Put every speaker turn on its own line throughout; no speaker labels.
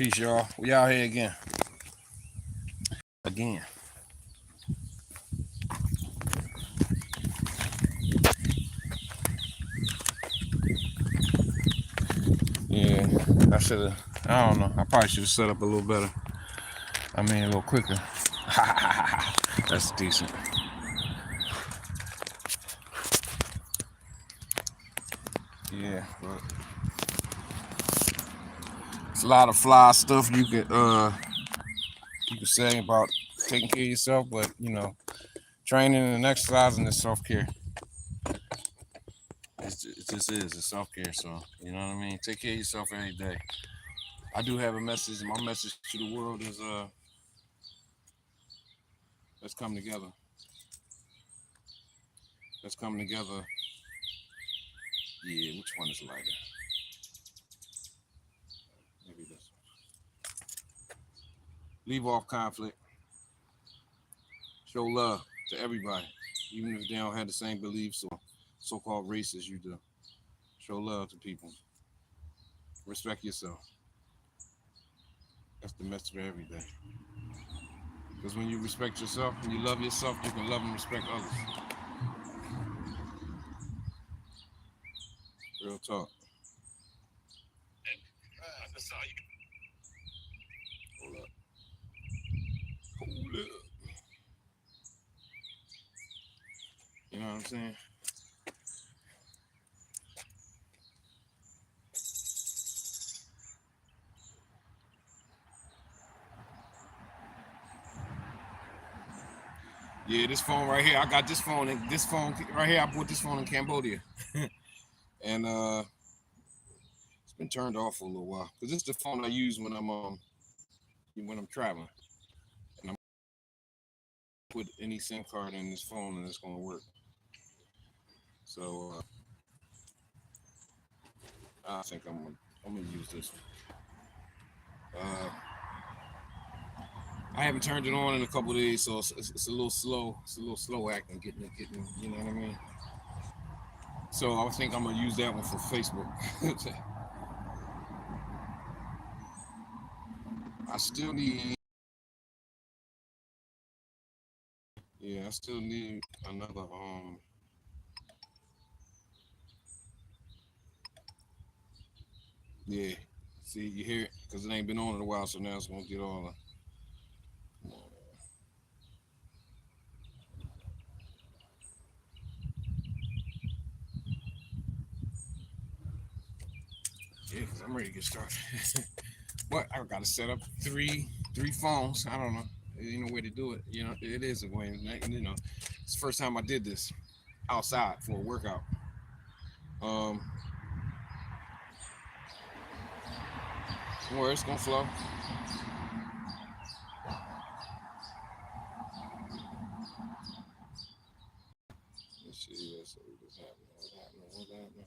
Peace, y'all. We out here again. Yeah, I don't know. I probably should have set up a little better. I mean, a little quicker. That's decent. Yeah, but it's a lot of fly stuff you can say about taking care of yourself, but you know, training and exercising is self-care. It just is. It's self-care. So you know what I mean. Take care of yourself every day. I do have a message. My message to the world is let's come together. Let's come together. Yeah, which one is lighter? Maybe this one. Leave off conflict. Show love to everybody, even if they don't have the same beliefs or so-called race as you do. Show love to people. Respect yourself. That's the message for every day. Because when you respect yourself and you love yourself, you can love and respect others. Real talk. Hold up. You know what I'm saying? Yeah, this phone right here. I got this phone right here. I bought this phone in Cambodia. And it's been turned off for a little while. Because this is the phone I use when I'm traveling. And I'm put any SIM card in this phone and it's gonna work. So I think I'm gonna use this one. I haven't turned it on in a couple of days, so it's a little slow. It's a little slow acting, getting. You know what I mean? So I think I'm gonna use that one for Facebook. I still need. Yeah, I still need another. Yeah. See, you hear it? Because it ain't been on in a while, so now it's gonna get all the. Yeah, because I'm ready to get started. But I gotta set up three phones. I don't know. Ain't no way to do it. You know, it is a way. You know, it's the first time I did this outside for a workout. Where it's gonna flow. Let's see. What's happening? What's happening?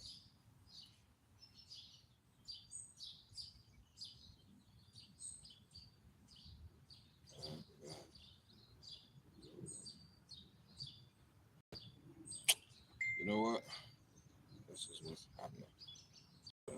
You know what? This is what's happening. Uh,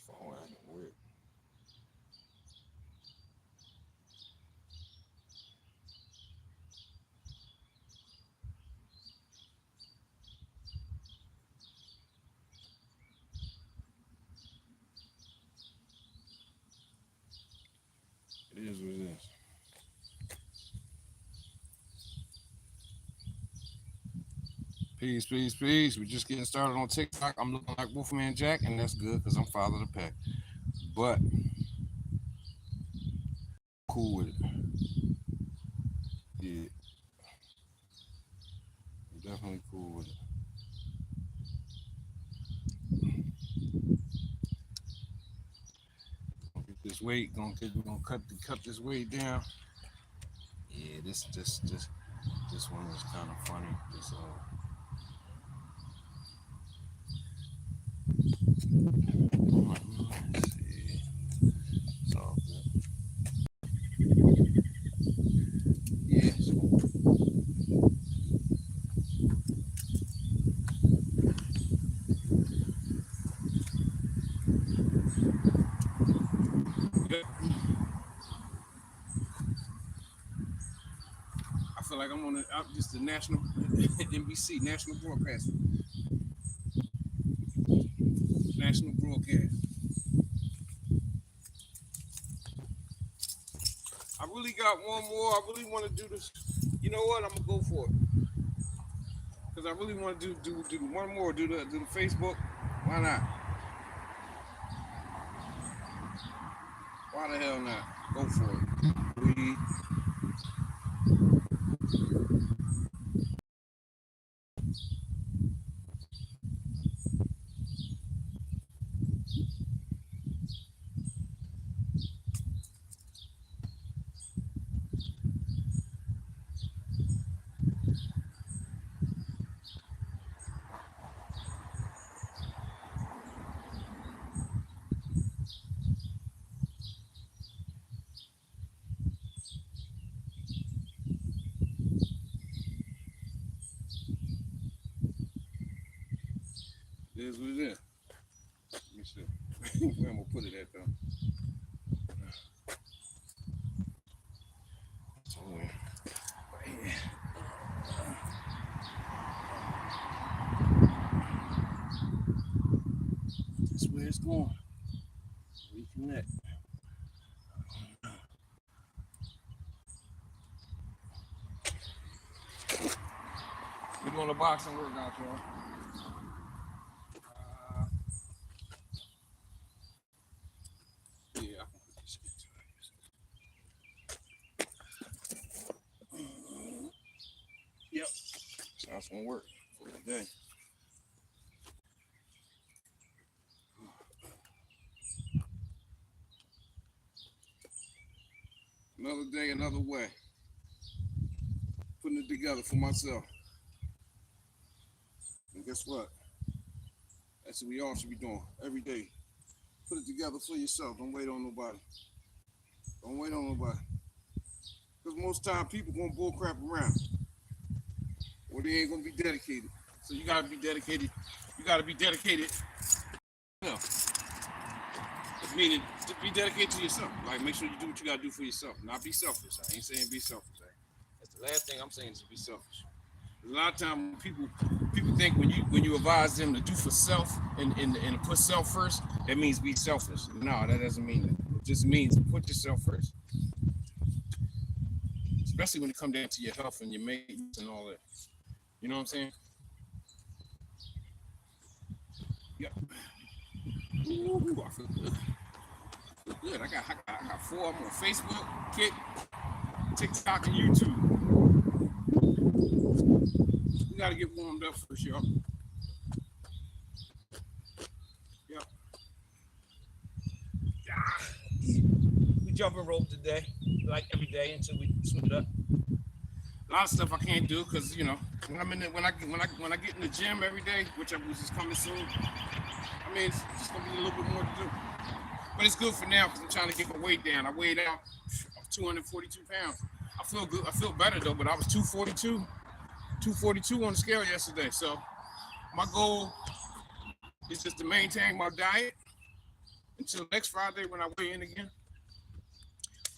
phone acting weird. It is what it is. Peace, peace, peace. We're just getting started on TikTok. I'm looking like Wolfman Jack, and that's good because I'm father of the pack. But cool with it. Yeah, I'm definitely cool with it. Gonna get this weight. We're gonna cut this weight down. Yeah, this one is kind of funny. Let's see. It's all good. Yeah. Yep. I feel like I'm on just the national NBC national broadcast. National broadcast. I really got one more. I really want to do this. You know what? I'm gonna go for it because I really want to do one more. Do the Facebook. Why not? Why the hell not? Go for it. We it is what it is. Let me see. Where I'm gonna put it at though. Somewhere. Right here. That's where it's going. Reconnect. We're doing a boxing workout, y'all. Yeah, I can put this into. Yep. So that's gonna work for today. Another day, another way. Putting it together for myself. And guess what? That's what we all should be doing every day. Put it together for yourself. Don't wait on nobody. Don't wait on nobody. Because most time people gonna bull crap around. Or they ain't gonna be dedicated. So you gotta be dedicated. You gotta be dedicated. Yeah. Meaning to be dedicated to yourself. Like make sure you do what you gotta do for yourself. Not be selfish. I ain't saying be selfish. That's the last thing I'm saying is to be selfish. A lot of times people think when you advise them to do for self and put self first, that means be selfish. No, that doesn't mean that. It just means put yourself first. Especially when it comes down to your health and your maintenance and all that. You know what I'm saying? Yep. Ooh, I feel good. I feel good. I got 4 of them on Facebook, Kick, TikTok, and YouTube. We gotta get warmed up first, y'all. Yep. We jumping rope today, like every day until we swim it up. A lot of stuff I can't do because when I'm in when I get in the gym every day, which is coming soon. I mean, it's just gonna be a little bit more to do, but it's good for now because I'm trying to get my weight down. I weighed out 242 pounds. I feel good. I feel better though, but I was 242 on the scale yesterday. So my goal is just to maintain my diet until next Friday when I weigh in again.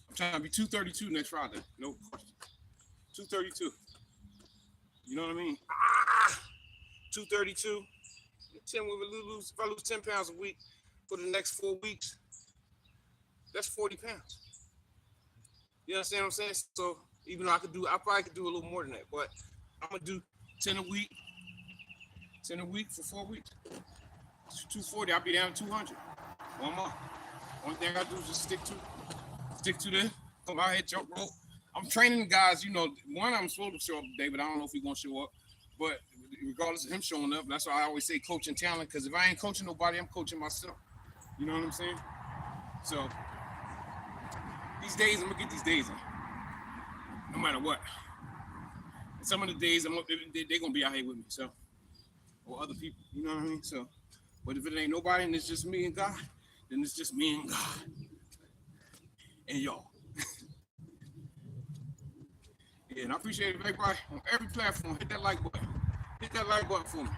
I'm trying to be 232 next Friday. No question. 232. You know what I mean? 232. 10 if I lose 10 pounds a week for the next 4 weeks, that's 40 pounds. You understand what I'm saying? So even though I probably could do a little more than that, but I'm gonna do 10 a week 10 a week for 4 weeks. 240, I'll be down to 200. 1 month. Only thing I do is just stick to this. Come out here, jump rope. I'm training the guys, one I'm supposed to show up today, but I don't know if he's gonna show up. But regardless of him showing up, that's why I always say coaching talent, because if I ain't coaching nobody, I'm coaching myself. You know what I'm saying? So these days, I'm gonna get these days in. No matter what. And some of the days they're gonna be out here with me, so, or other people, you know what I mean? So, but if it ain't nobody and it's just me and God, then it's just me and God. And y'all. Yeah, and I appreciate everybody on every platform. Hit that like button. Hit that like button for me.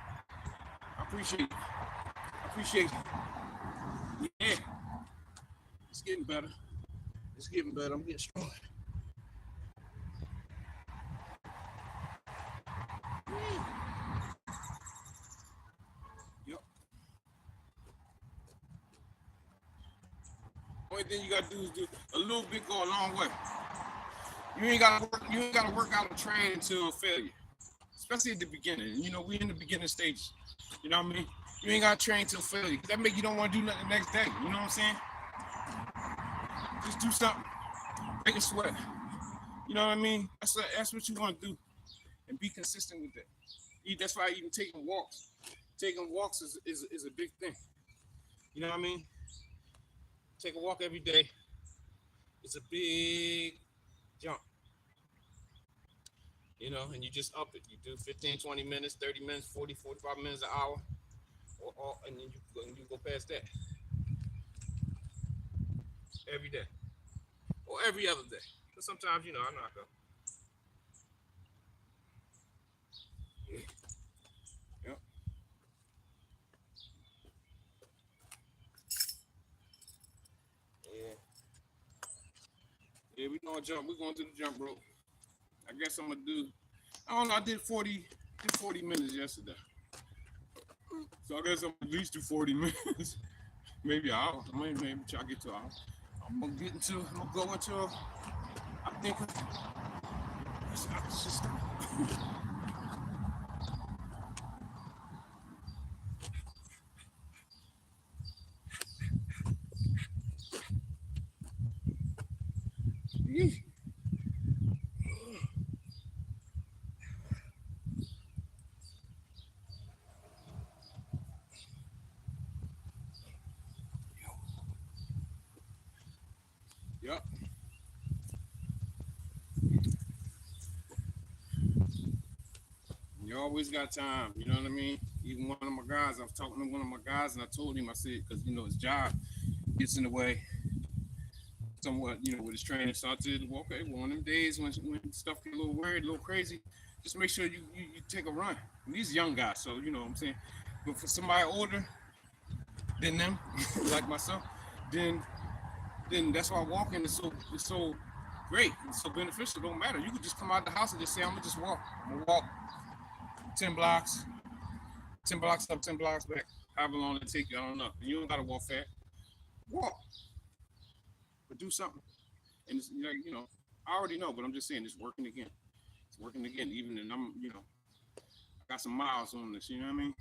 I appreciate it. I appreciate it. Yeah. It's getting better. It's getting better. I'm getting stronger. Yep. Only thing you gotta do is do a little bit, go a long way. You ain't gotta work out and train until failure. Especially at the beginning. We in the beginning stage. You know what I mean? You ain't gotta train till failure. That make you don't want to do nothing the next day. You know what I'm saying? Just do something. Make it sweat. You know what I mean? That's what you want to do. And be consistent with that. That's why even taking walks. Taking walks is a big thing. You know what I mean? Take a walk every day. It's a big jump. And you just up it. You do 15, 20 minutes, 30 minutes, 40, 45 minutes an hour. And then you go past that. Every day. Or every other day. But sometimes, I knock up. Yeah. Yep. Yeah, we gonna jump. We're going to the jump rope. I guess I'm gonna do. I don't know. I did 40 minutes yesterday, so I guess I'm at least do 40 minutes, maybe an hour. Maybe try to get to an hour. I'm gonna go into. I think. It's just. Yep. You always got time, you know what I mean? Even one of my guys, I was talking to one of my guys and I told him, I said, because, his job gets in the way somewhat, with his training. So I said, well, okay, well, on them days when stuff get a little weird, a little crazy, just make sure you take a run. And these young guys, so, you know what I'm saying? But for somebody older than them, like myself, then that's why walking is so great. It's so beneficial. It don't matter. You could just come out the house and just say, I'm gonna just walk. I'm gonna walk 10 blocks up, 10 blocks back. However long it take you, I don't know. You don't gotta walk fast. Walk. But do something. And it's I already know, but I'm just saying it's working again. It's working again, even and I'm, I got some miles on this, you know what I mean?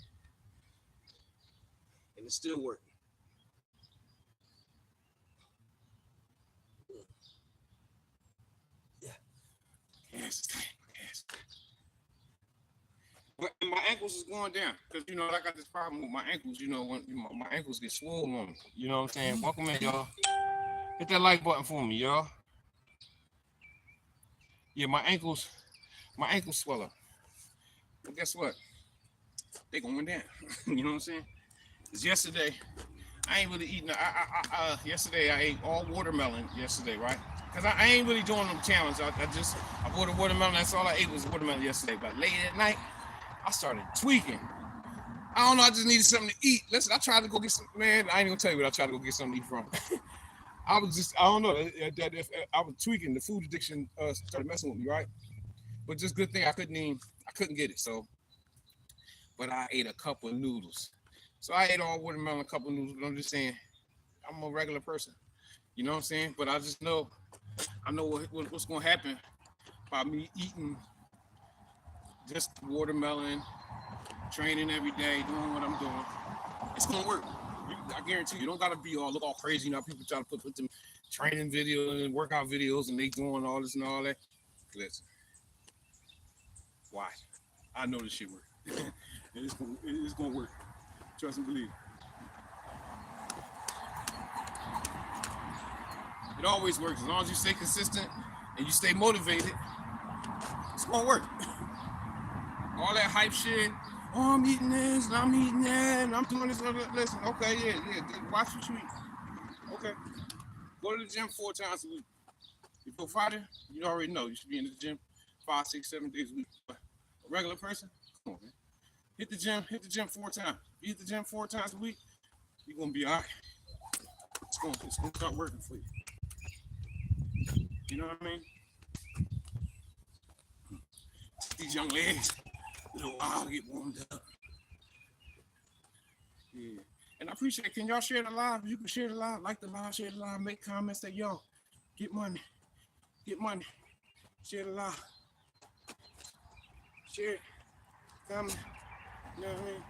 And it's still working. Yes. But my ankles is going down because I got this problem with my ankles. When my ankles get swollen on me. You know what I'm saying? Welcome in, y'all. Hit that like button for me, y'all. Yeah, my ankles swell up. But guess what? They going down. You know what I'm saying? Because yesterday, I ain't really eating. Yesterday I ate all watermelon yesterday, right? Because I ain't really doing them challenges. I bought a watermelon. That's all I ate was watermelon yesterday. But late at night, I started tweaking. I don't know. I just needed something to eat. Listen, I tried to go get some. Man, I ain't gonna tell you what I tried to go get something to eat from. I don't know. I was tweaking. The food addiction started messing with me, right? But just good thing I couldn't get it. So, but I ate a couple of noodles. So I ate all watermelon, a couple of noodles. But I'm just saying, I'm a regular person. You know what I'm saying? But I just know, what's gonna happen by me eating just watermelon, training every day, doing what I'm doing, it's gonna work. I guarantee you don't gotta be look all crazy. You know, people try to put them training videos and workout videos and they doing all this and all that. Listen, why? I know this shit work. It's gonna work. Trust and believe. It always works as long as you stay consistent and you stay motivated. It's gonna work. All that hype shit. Oh, I'm eating this, and I'm eating that, and I'm doing this. Listen, okay, yeah. Watch what you eat. Okay. Go to the gym 4 times a week. You go fighter, you already know you should be in the gym 5, 6, 7 days a week. But a regular person, come on, man. Hit the gym 4 times. You hit the gym 4 times a week, you're gonna be all right. It's gonna start working for you. You know what I mean? These young ladies, a little while get warmed up. Yeah. And I appreciate it. Can y'all share the live? You can share the live, like the live, share the live, make comments that yo, get money. Share the live. Share it. Comment. You know what I mean?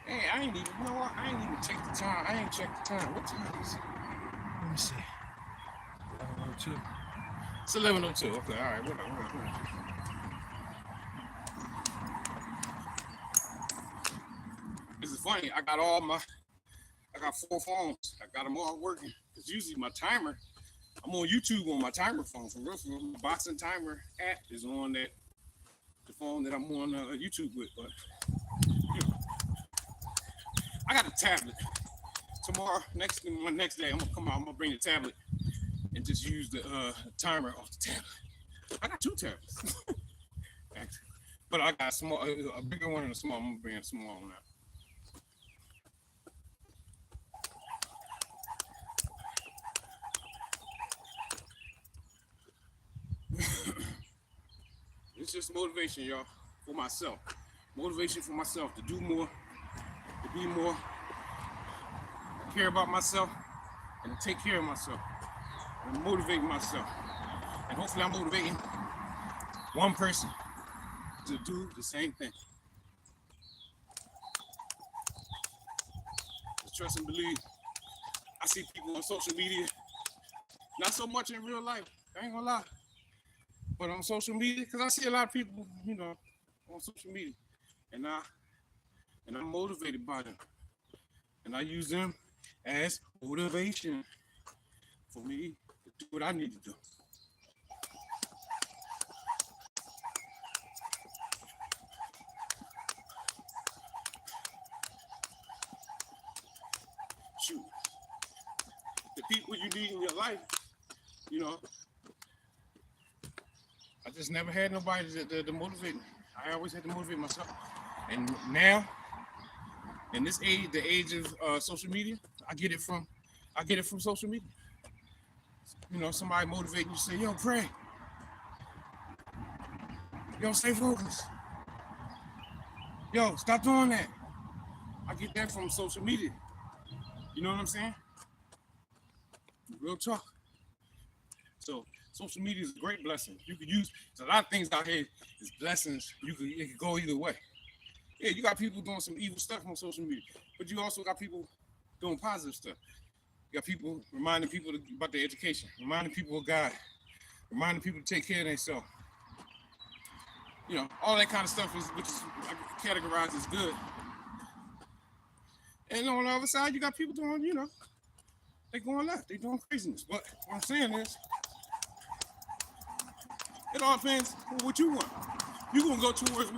Hey, I ain't even checked the time. I ain't checked the time. What time is it? Let me see. 11:02. It's 11:02. Okay, all right. Whatever. This is funny. I got 4 phones. I got them all working. Because usually my timer, I'm on YouTube on my timer phone. For real, the boxing timer app is on the phone that I'm on YouTube with. But I got a tablet. Tomorrow, next day, I'm gonna bring the tablet and just use the timer off the tablet. I got 2 tablets, actually, but I got a bigger one and a small. I'm gonna bring a small one out. It's just motivation, y'all, for myself. Motivation for myself to do more, to be more, to care about myself, and to take care of myself, and motivate myself. And hopefully I'm motivating one person to do the same thing. Just trust and believe. I see people on social media, not so much in real life, I ain't gonna lie. But on social media, because I see a lot of people, on social media, and I'm motivated by them, and I use them as motivation for me to do what I need to do. Shoot, the people you need in your life, I just never had nobody to motivate me. I always had to motivate myself. And now, in this age, the age of social media, I get it from social media. Somebody motivating you, say, yo, pray. Yo, stay focused. Yo, stop doing that. I get that from social media. You know what I'm saying? Real talk. So social media is a great blessing. You can use, there's a lot of things out here is blessings. It can go either way. Yeah, you got people doing some evil stuff on social media, but you also got people doing positive stuff. You got people reminding people about their education, reminding people of God, reminding people to take care of themselves. All that kind of stuff which is categorized as good. And on the other side, you got people doing, they going left, they doing craziness. But what I'm saying is, it all depends on what you want. You're gonna go towards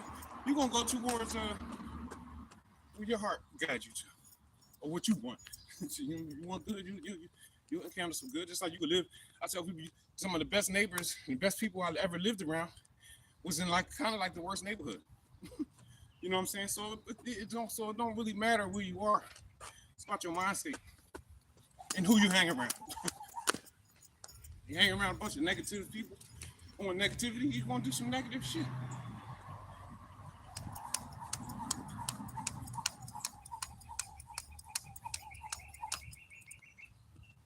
where your heart guides you to, or what you want. So you want good, you encounter some good. Just like you could live. I tell people, some of the best neighbors and best people I ever lived around was in kind of like the worst neighborhood. You know what I'm saying? So it don't really matter where you are. It's about your mindset and who you hang around. You hang around a bunch of negative people on negativity, you're gonna do some negative shit.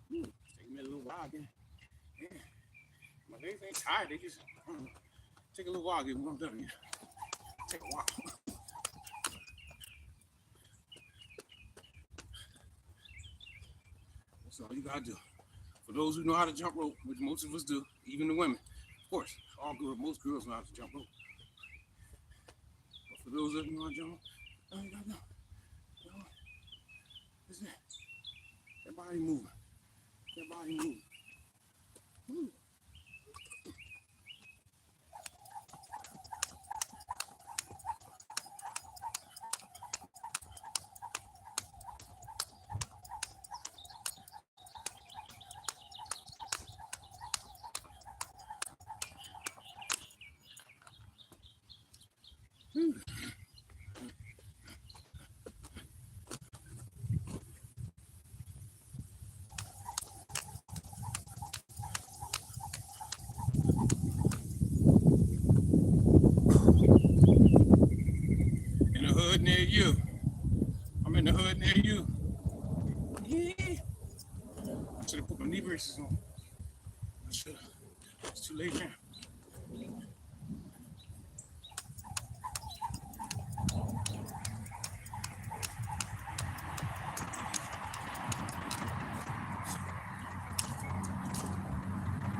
Take me a little while again. Yeah.
ain't tired. They just take a little while to get warmed up. Yeah. Take a while. That's all you gotta do. For those who know how to jump rope, which most of us do, even the women, of course, most girls know how to jump rope. But for those that know how to jump rope, all you gotta do is that body moving. That body moving. Move. In the hood near you. I'm in the hood near you. Yeah. I should have put my knee braces on. I should have. It's too late now.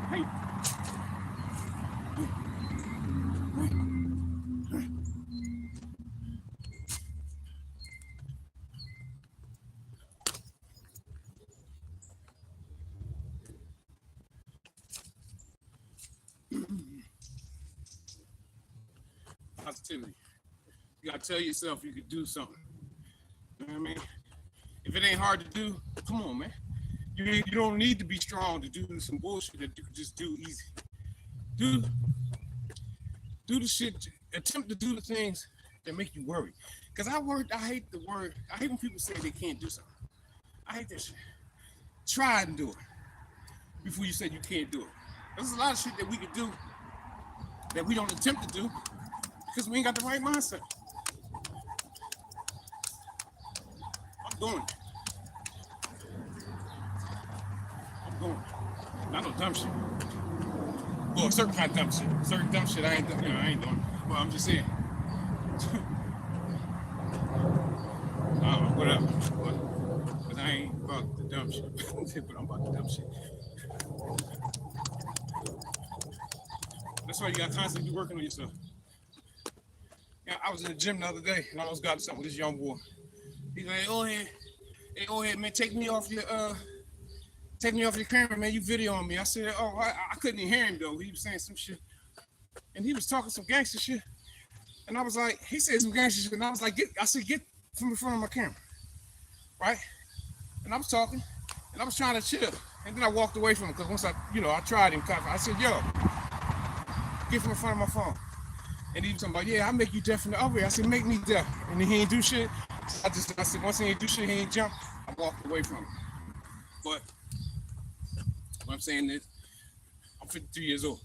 Hey. Positivity. You gotta tell yourself you could do something. You know what I mean? If it ain't hard to do, come on, man. You don't need to be strong to do some bullshit that you can just do easy. Do the shit. Attempt to do the things that make you worry. Cause I hate the word. I hate when people say they can't do something. I hate that shit. Try and do it before you say you can't do it. There's a lot of shit that we could do that we don't attempt to do because we ain't got the right mindset. I'm doing it. I'm doing it. Not no dumb shit. Well, certain kind of dumb shit. Certain dumb shit I ain't doing. I ain't doing it. Well, I'm just saying. Whatever. Because I ain't about the dumb shit. But I'm about the dumb shit. That's why you got to constantly be working on yourself. Yeah, I was in the gym the other day and I almost got something with this young boy. He's like, hey, go ahead, man, take me off your camera, man. You videoing me. I said, I couldn't even hear him though. He was saying some shit. And he was talking some gangster shit. And I was like, he said some gangster shit. And I was like, get from in front of my camera. Right? And I was talking and I was trying to chill. And then I walked away from him because once I tried him. I said, yo, get from in front of my phone. And he was talking about, yeah, I'll make you deaf in the other way. I said, make me deaf. And then he ain't do shit. I said, once he ain't do shit, he ain't jump. I walked away from him. But what I'm saying is, I'm 53 years old.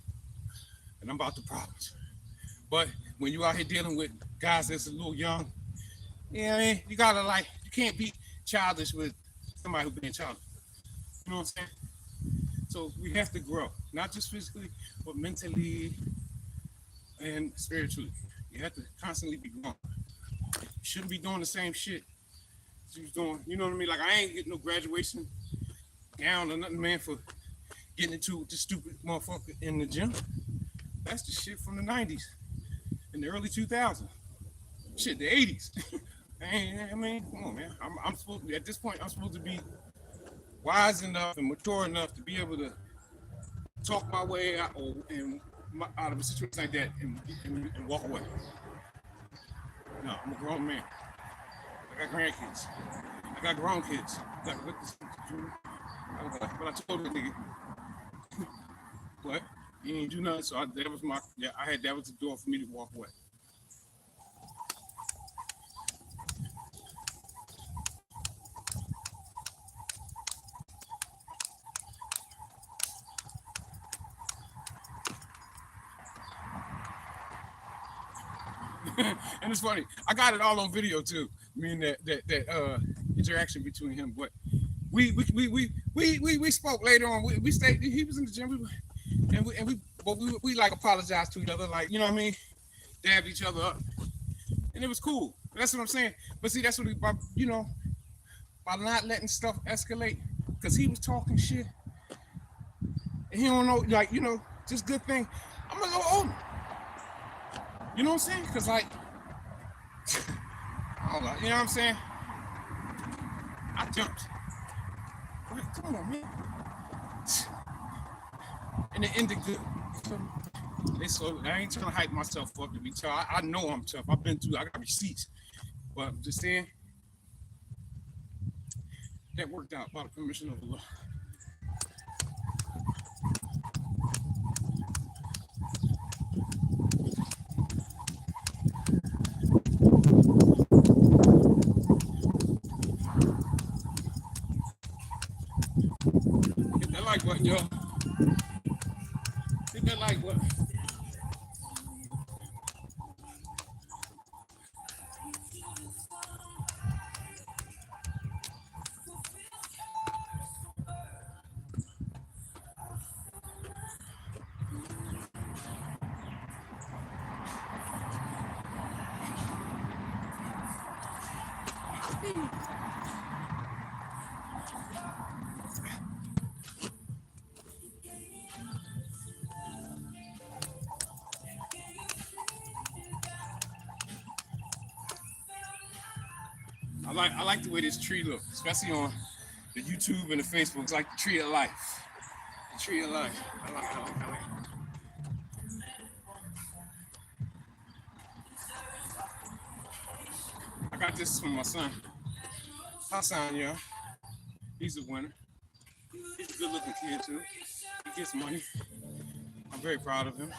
And I'm about the problems. But when you out here dealing with guys that's a little young, yeah, I mean, you can't be childish with somebody who's being childish. You know what I'm saying? So we have to grow, not just physically, but mentally and spiritually. You have to constantly be growing. You shouldn't be doing the same shit you was doing. You know what I mean? Like, I ain't getting no graduation gown or nothing, man, for getting into with this stupid motherfucker in the gym. That's the shit from the 90s and the early 2000s. Shit, the 80s. I mean, come on, man. I'm supposed to, at this point, I'm supposed to be wise enough and mature enough to be able to talk my way out of a situation like that and walk away. No, I'm a grown man. I got grandkids. I got grown kids. But I told the nigga, but he ain't do nothing. So that was the door for me to walk away. And it's funny, I got it all on video too. I mean that interaction between him. But we spoke later on. We stayed. He was in the gym, and we but we like apologize to each other, like, you know what I mean? Dab each other up. And it was cool. That's what I'm saying. But see, that's what he, you know, by not letting stuff escalate, because he was talking shit. And he don't know, like, you know, just good thing. I'm a little older. You know what I'm saying? Because, like, I don't know, you know what I'm saying? I jumped. Come on, man. And it ended good. So I ain't trying to hype myself up to be tough. I know I'm tough. I've been through, I got receipts. But I'm just saying, that worked out by the permission of Allah. Hit that like button, yo. Hit that like button. I like the way this tree looks, especially on the YouTube and the Facebook. It's like the tree of life. The tree of life. I like it. I got this from my son. My son, yeah. He's a winner. He's a good looking kid too. He gets money. I'm very proud of him.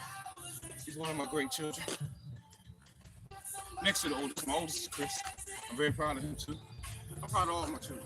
He's one of my great children. Next to the oldest, my oldest is Chris. I'm very proud of him too. I'm proud of all my children.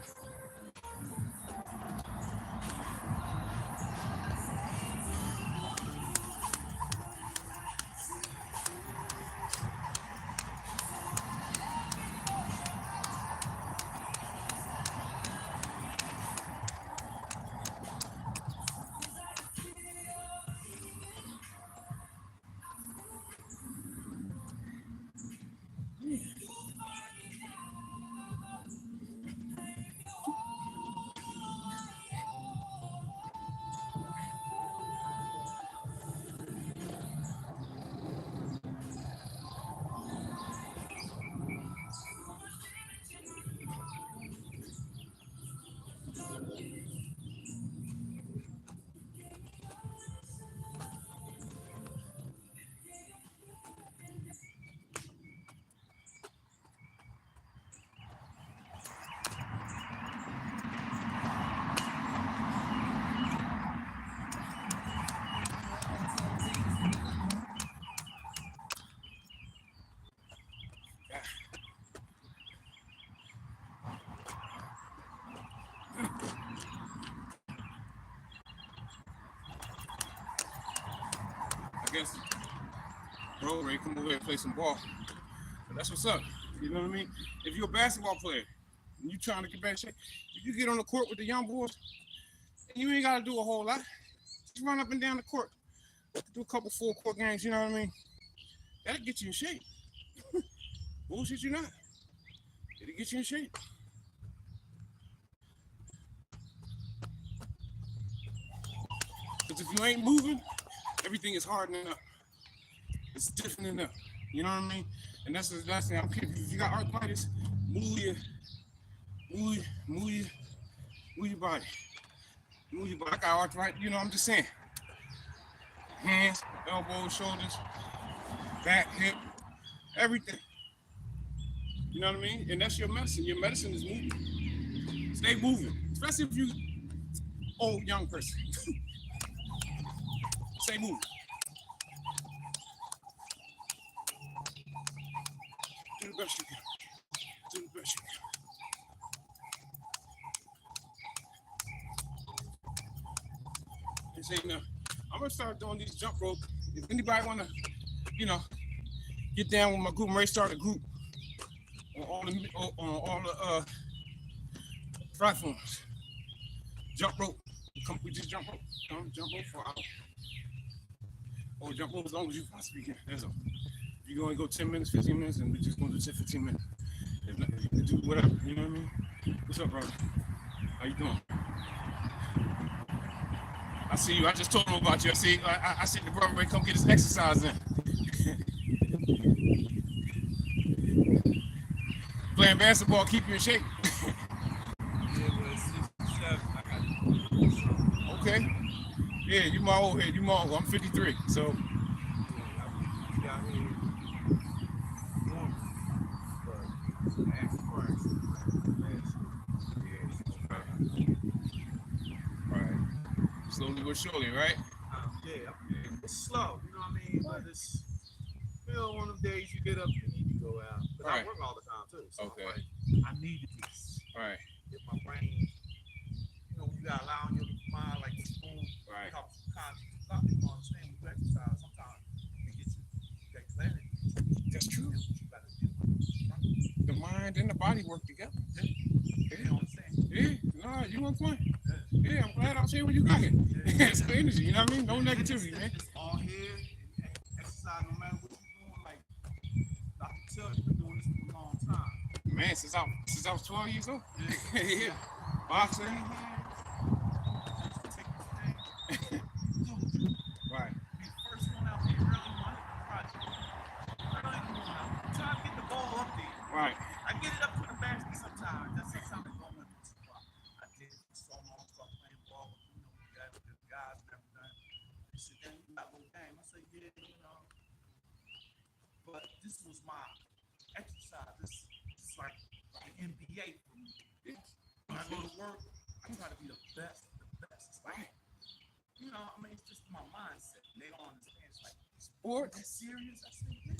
I guess, bro, Ray, come over here and play some ball. But that's what's up. You know what I mean? If you're a basketball player and you trying to get back in shape, if you get on the court with the young boys, and you ain't got to do a whole lot. Just run up and down the court. Do a couple full court games, you know what I mean? That'll get you in shape. Bullshit you not. It'll get you in shape. Because if you ain't moving, everything is hardening up. It's stiffening up. You know what I mean? And that's the last thing. I don't care if you got arthritis, move your body. Move your body. I got arthritis, you know, I'm just saying. Hands, elbows, shoulders, back, hip, everything. You know what I mean? And that's your medicine. Your medicine is moving. Stay moving. Especially if you old young person. Stay moving. Do the best you can. Do the best you can. This ain't enough. I'm gonna start doing these jump rope. If anybody wanna, you know, get down with my group, Ray start a group on all the platforms. Jump rope. We just jump rope. Jump rope for hours. Or jump over as long as you possibly can. That's all. You're going to go 10 minutes, 15 minutes, and we're just going to do 10, 15 minutes. If not, you can do whatever. You know what I mean? What's up, brother? How you doing? I see you. I just told him about you. I see the brother ready to come get his exercise in. Playing basketball keep you in shape.
Yeah, but it's 67. I got
Okay. Yeah, you my old head. You my old. I'm 53. So.
yeah, I got here. But ask first.
Right. Slowly but surely, right?
Yeah, it's slow. You know what I mean? But it's one of the days you get up, you need to go out. But
Right.
I work all the time too. So
Okay.
I'm like, I need to
Right.
get my brain. You gotta allow your mind like this boom.
Right.
Help a lot of people understand when you exercise. Sometimes it gets you that clarity.
That's true.
That's what you gotta do.
The mind and the body work together.
Yeah. You know what I'm saying?
Yeah. No, you on point. Yeah, I'm glad I was here when you got here. It's the energy, you know what I mean? No negativity, man.
It's all here and exercise no matter what you're doing. Like Dr. Tell, you've been doing this for a long time.
Man, since I was 12 years old.
Yeah.
Yeah. Boxing.
Take this thing.
Right.
Be the first one out there early one project. Early one out. Try to get the ball up there.
Right.
I get it up to the basket sometimes. That's sometimes it's going with it. I did it for so long, start playing ball. You got the guys and everything. They said, "Damn, you got a little game." I said, "Yeah, But this was my exercise. This is like an NBA for me. When I go to work, I try to be the best. It's like, it's just my mindset. They don't understand. It's like,
Sport.
That's serious? I said, yeah.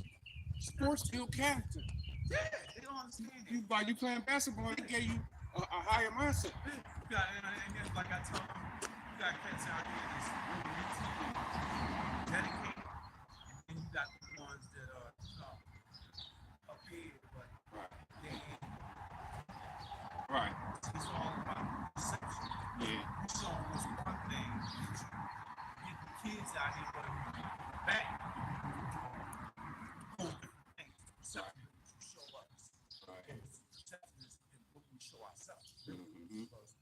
Sports build character.
Yeah, they don't understand it.
By you playing basketball, they gave you a higher mindset.
Yeah, and then, like I told you, you got cats out here that's really dedicated, and then you got the ones that are, up here, but they ain't.
Right.
It's all about perception.
Yeah.
You show them what's one thing. Get the kids out here, but back. Whole different things. Perception is what you show us. And perception is what we show ourselves. Because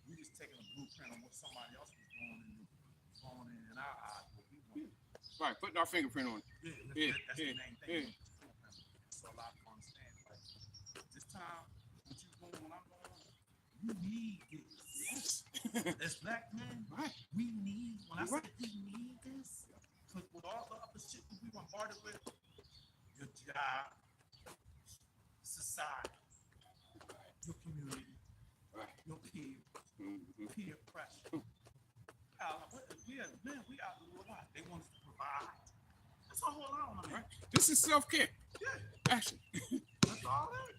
we just taking a blueprint on what somebody else was doing and throwing in our eyes what we want.
Right, putting our fingerprint on it.
Yeah, that's the main thing. So a lot of people understand. Like, this time, what you doing, when I'm going, you need this.
Yes.
As black men,
Right.
we need, when I say we need this, because with all the other shit that we bombarded with, your job, society, your community, your peers, peer pressure. We out to do a lot. They want us to provide. That's a whole lot on them. Right?
This is self-care.
Yeah.
Action.
That's all that.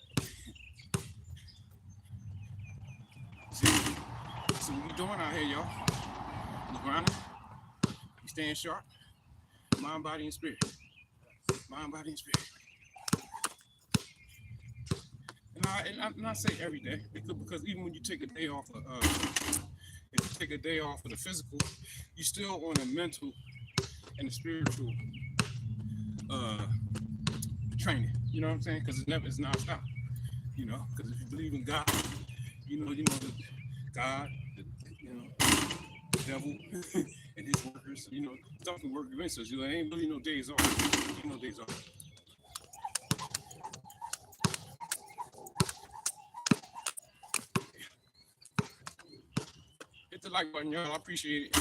So what we doing out here, y'all? We grinding. We staying sharp. Mind, body, and spirit. Mind, body, and spirit. And I say every day because even when you take a day off of if you take a day off of the physical, you still on the mental and the spiritual training. You know what I'm saying? Because it's non-stop. Because if you believe in God, you know the God, the devil, and his workers. Stuff can work against us. There ain't really no days off. No days off. Hit the like button, y'all. I appreciate it.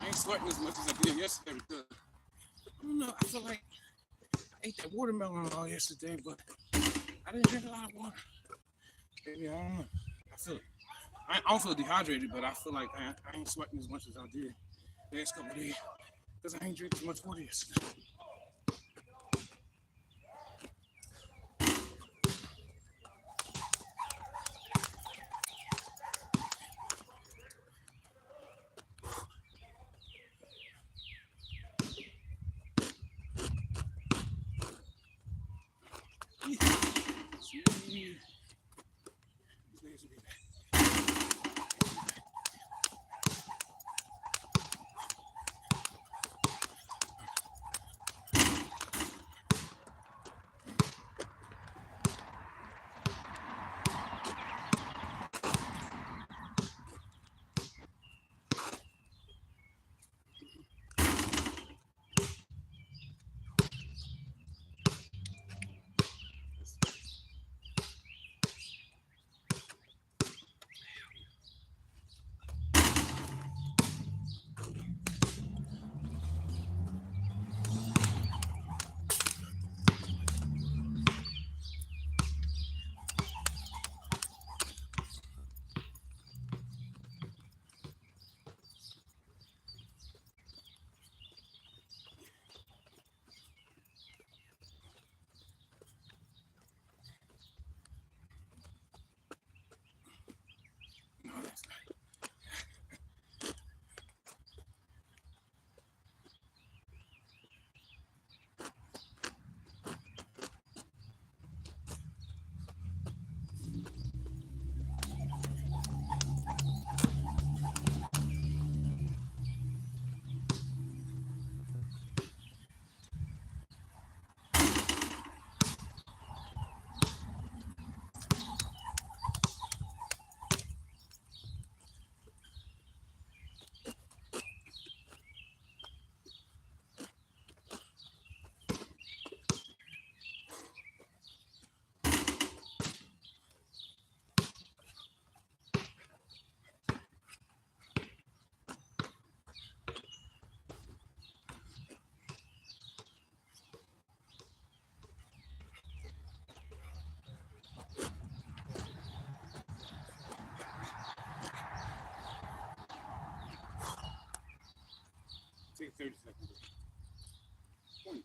I ain't sweating as much as I did yesterday because I don't know. I feel like I ate that watermelon all yesterday, but I didn't drink a lot of water. Maybe I don't know. I feel it. I don't feel dehydrated, but I feel like I ain't sweating as much as I did last couple of days because I ain't drinking as much water yesterday. 30 seconds. 20.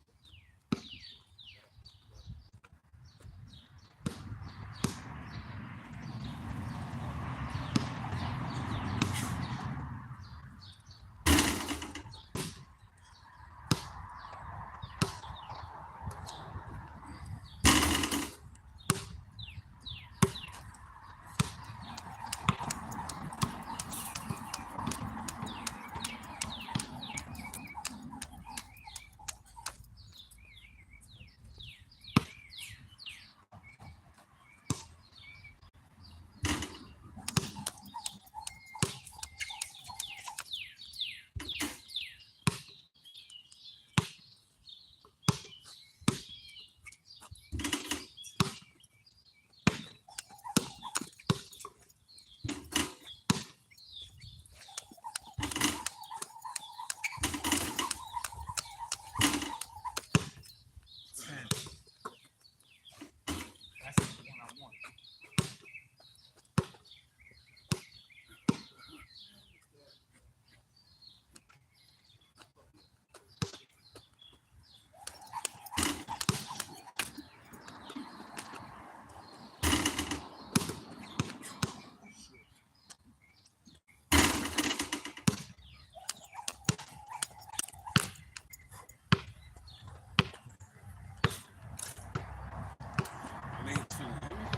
That's the one I want.
It ain't feeling it.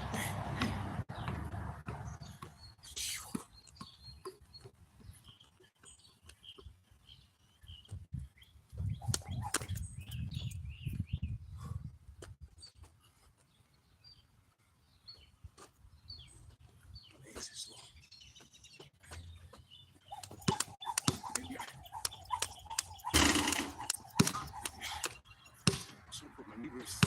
Legs are slow. Yeah. Should put my knee brace.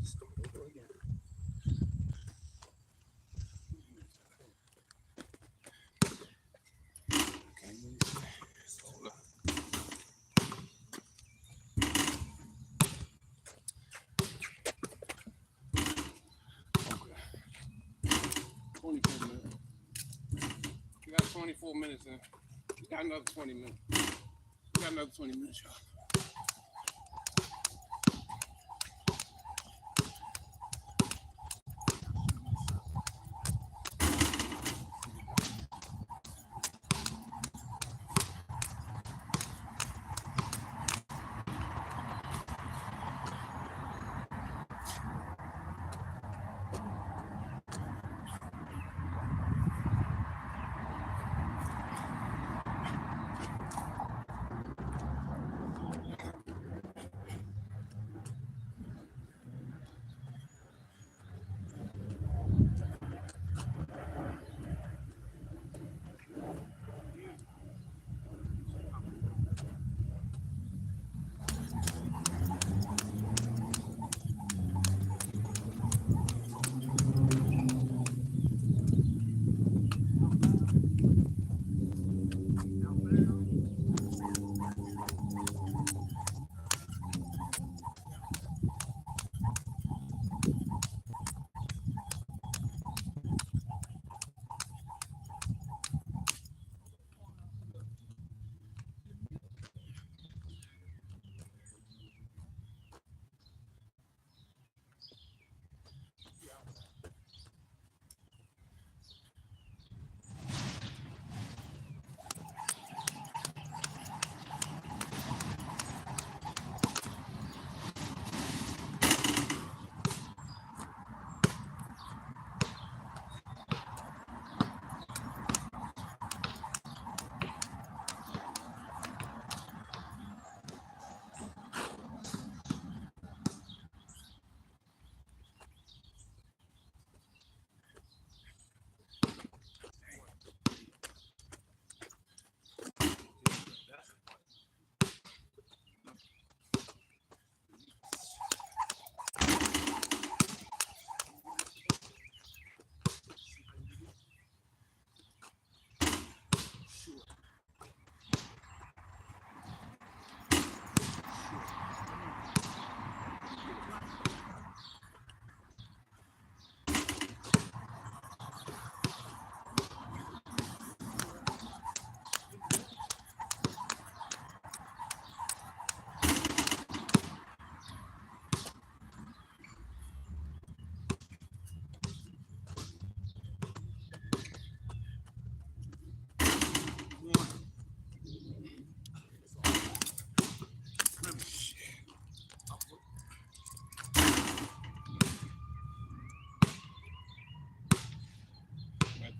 Start over again. Okay, hold up. Okay. 24 minutes. We got 24 minutes in. We got another 20 minutes. We got another 20 minutes, y'all.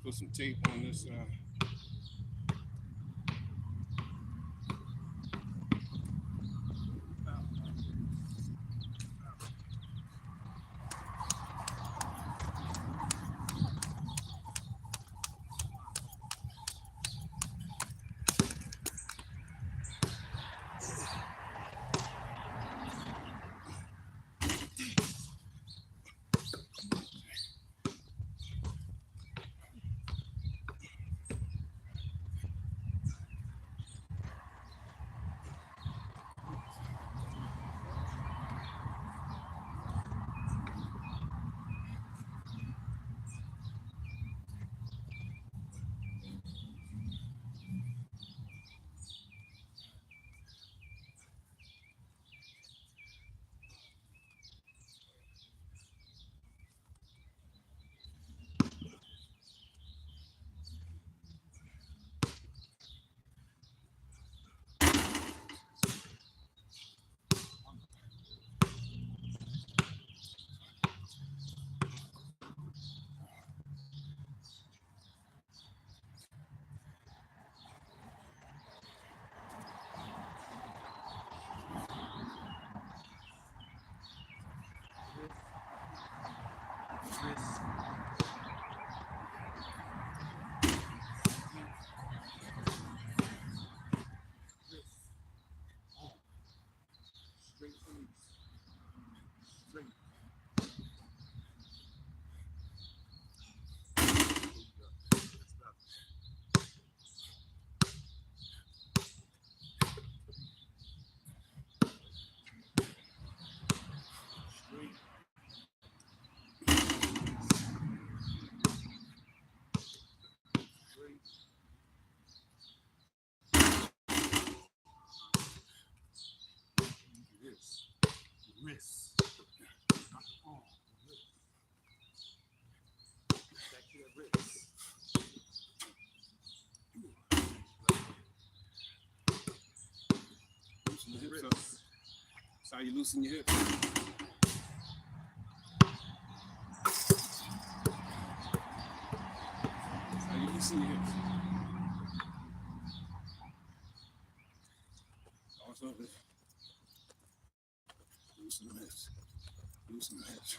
put some tape on this side.
Wrist. Not the arm. Wrist. Back to the wrist.
Loosen the hips up. That's how you loosen your hips. That's how you loosen your hips. Also, loosen the hips. Loosen the hips.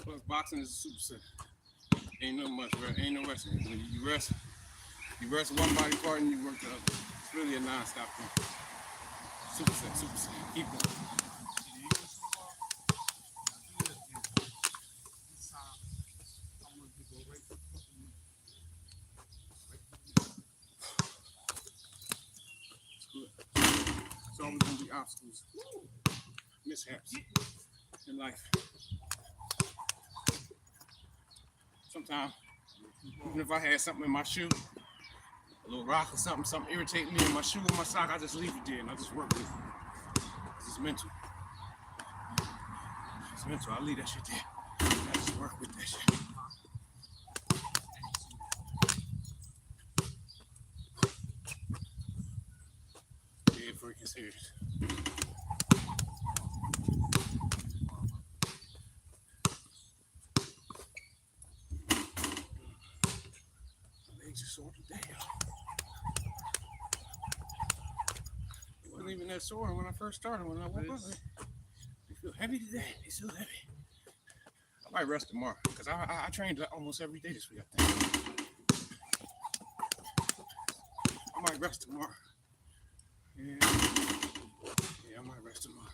Plus, boxing is a superset. Ain't no much, ain't no wrestling. When you rest one body part and you work the other. It's really a non-stop thing. Superset. Keep going. It's always gonna be obstacles, mishaps in life. Sometimes, even if I had something in my shoe, a little rock or something irritating me in my shoe or my sock, I just leave it there and I just work with it. It's mental. It's mental. I leave that shit there. I just work with that shit. Yeah, freaking serious. My legs are sore to damn. that sore when I first started. When I woke up, they feel heavy today. They feel heavy. I might rest tomorrow because I trained almost every day this week. I think I might rest tomorrow. Yeah, I might rest tomorrow.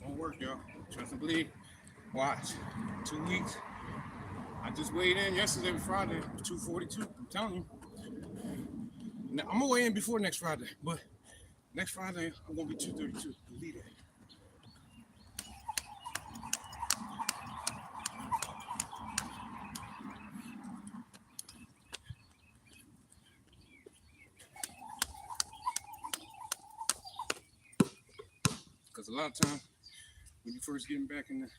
Won't work, y'all. Trust and believe. Watch. 2 weeks. I just weighed in yesterday, Friday, 242. I'm telling you. Now, I'm gonna weigh in before next Friday, but next Friday I'm gonna be 232. Believe it. Because a lot of times when you first getting back in the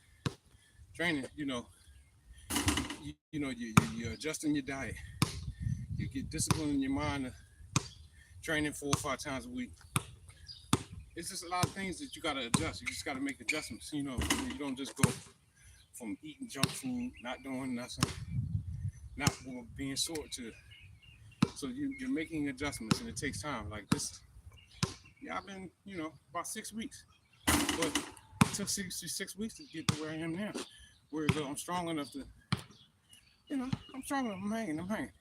training, you're adjusting your diet. You get discipline in your mind of training 4 or 5 times a week. It's just a lot of things that you gotta adjust. You just gotta make adjustments. You don't just go from eating junk food, not doing nothing, not being sore to. So you're making adjustments, and it takes time. Like this, I've been, about 6 weeks, but it took 6 weeks to get to where I am now. Where I'm strong enough to, I'm strong enough. I'm hanging.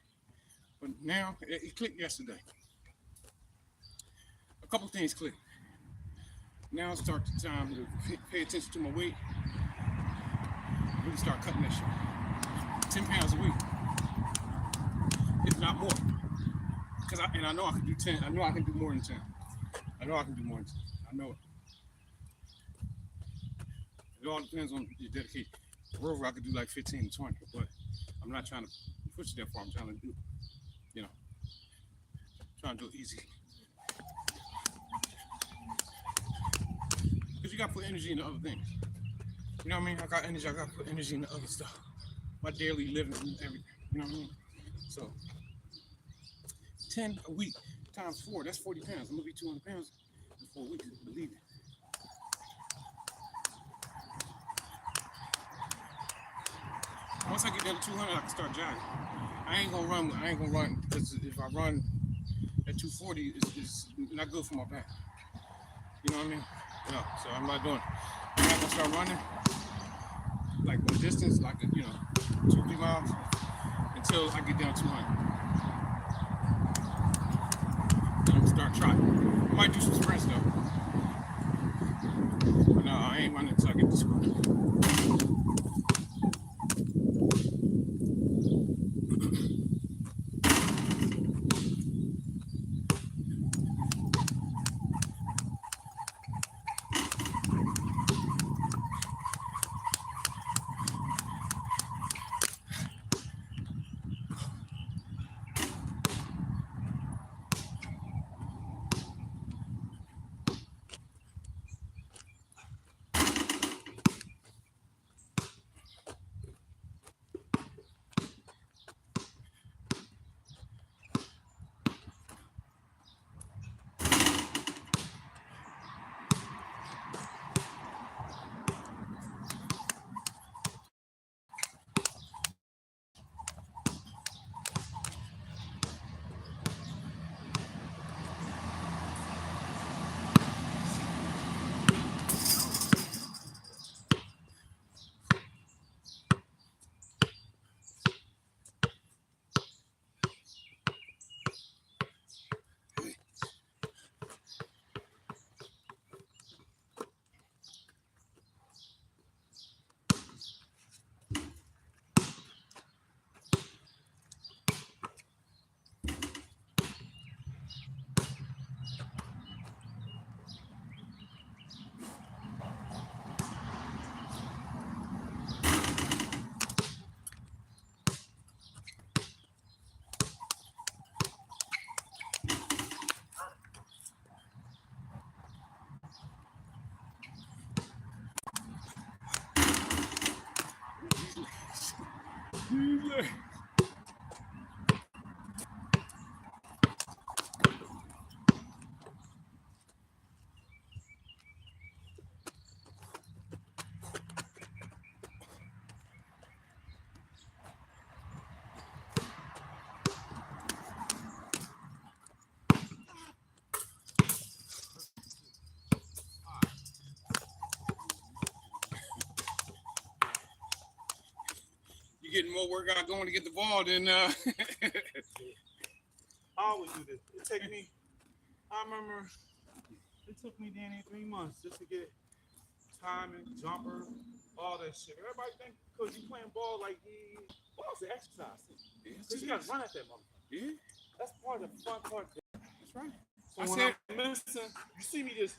But now it clicked yesterday. A couple things clicked. Now it's start the time to pay attention to my weight. Really start cutting that shit. 10 pounds a week, if not more. Because I know I can do 10. I know I can do more than 10. I know it. It all depends on your dedication. Rover, I could do like 15 to 20, but I'm not trying to push it that far. I'm trying to do, trying to do it easy. Because you got to put energy into other things. You know what I mean? I got energy. I got to put energy into other stuff. My daily living and everything. You know what I mean? So 10 a week times 4, that's 40 pounds. I'm going to be 200 pounds in 4 weeks. Believe it. Once I get down to 200, I can start jogging. I ain't gonna run because if I run at 240, it's not good for my back. You know what I mean? No, so I'm not doing it. I'm not gonna start running like one distance, like 2-3 miles until I get down 200. Then I'm gonna start trotting. I might do some sprints though. But no, I ain't running until I get to 200. sir. You're getting more workout going to get the ball than
I always do this. It take me. I remember it took me down 3 months just to get timing, jumper, all that shit. Everybody think because you playing ball like ball's an exercise. Because you got to run at that motherfucker.
yeah,
That's part of the fun part.
that's right.
So
I
when
said-
I'm missing, you see me just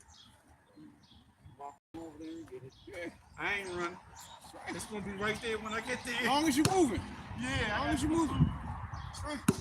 walk over there and get it.
Yeah,
I ain't running.
that's right.
It's gonna be right there when I get
As
there.
long as you're moving.
Yeah,
As long as you're moving. That's right.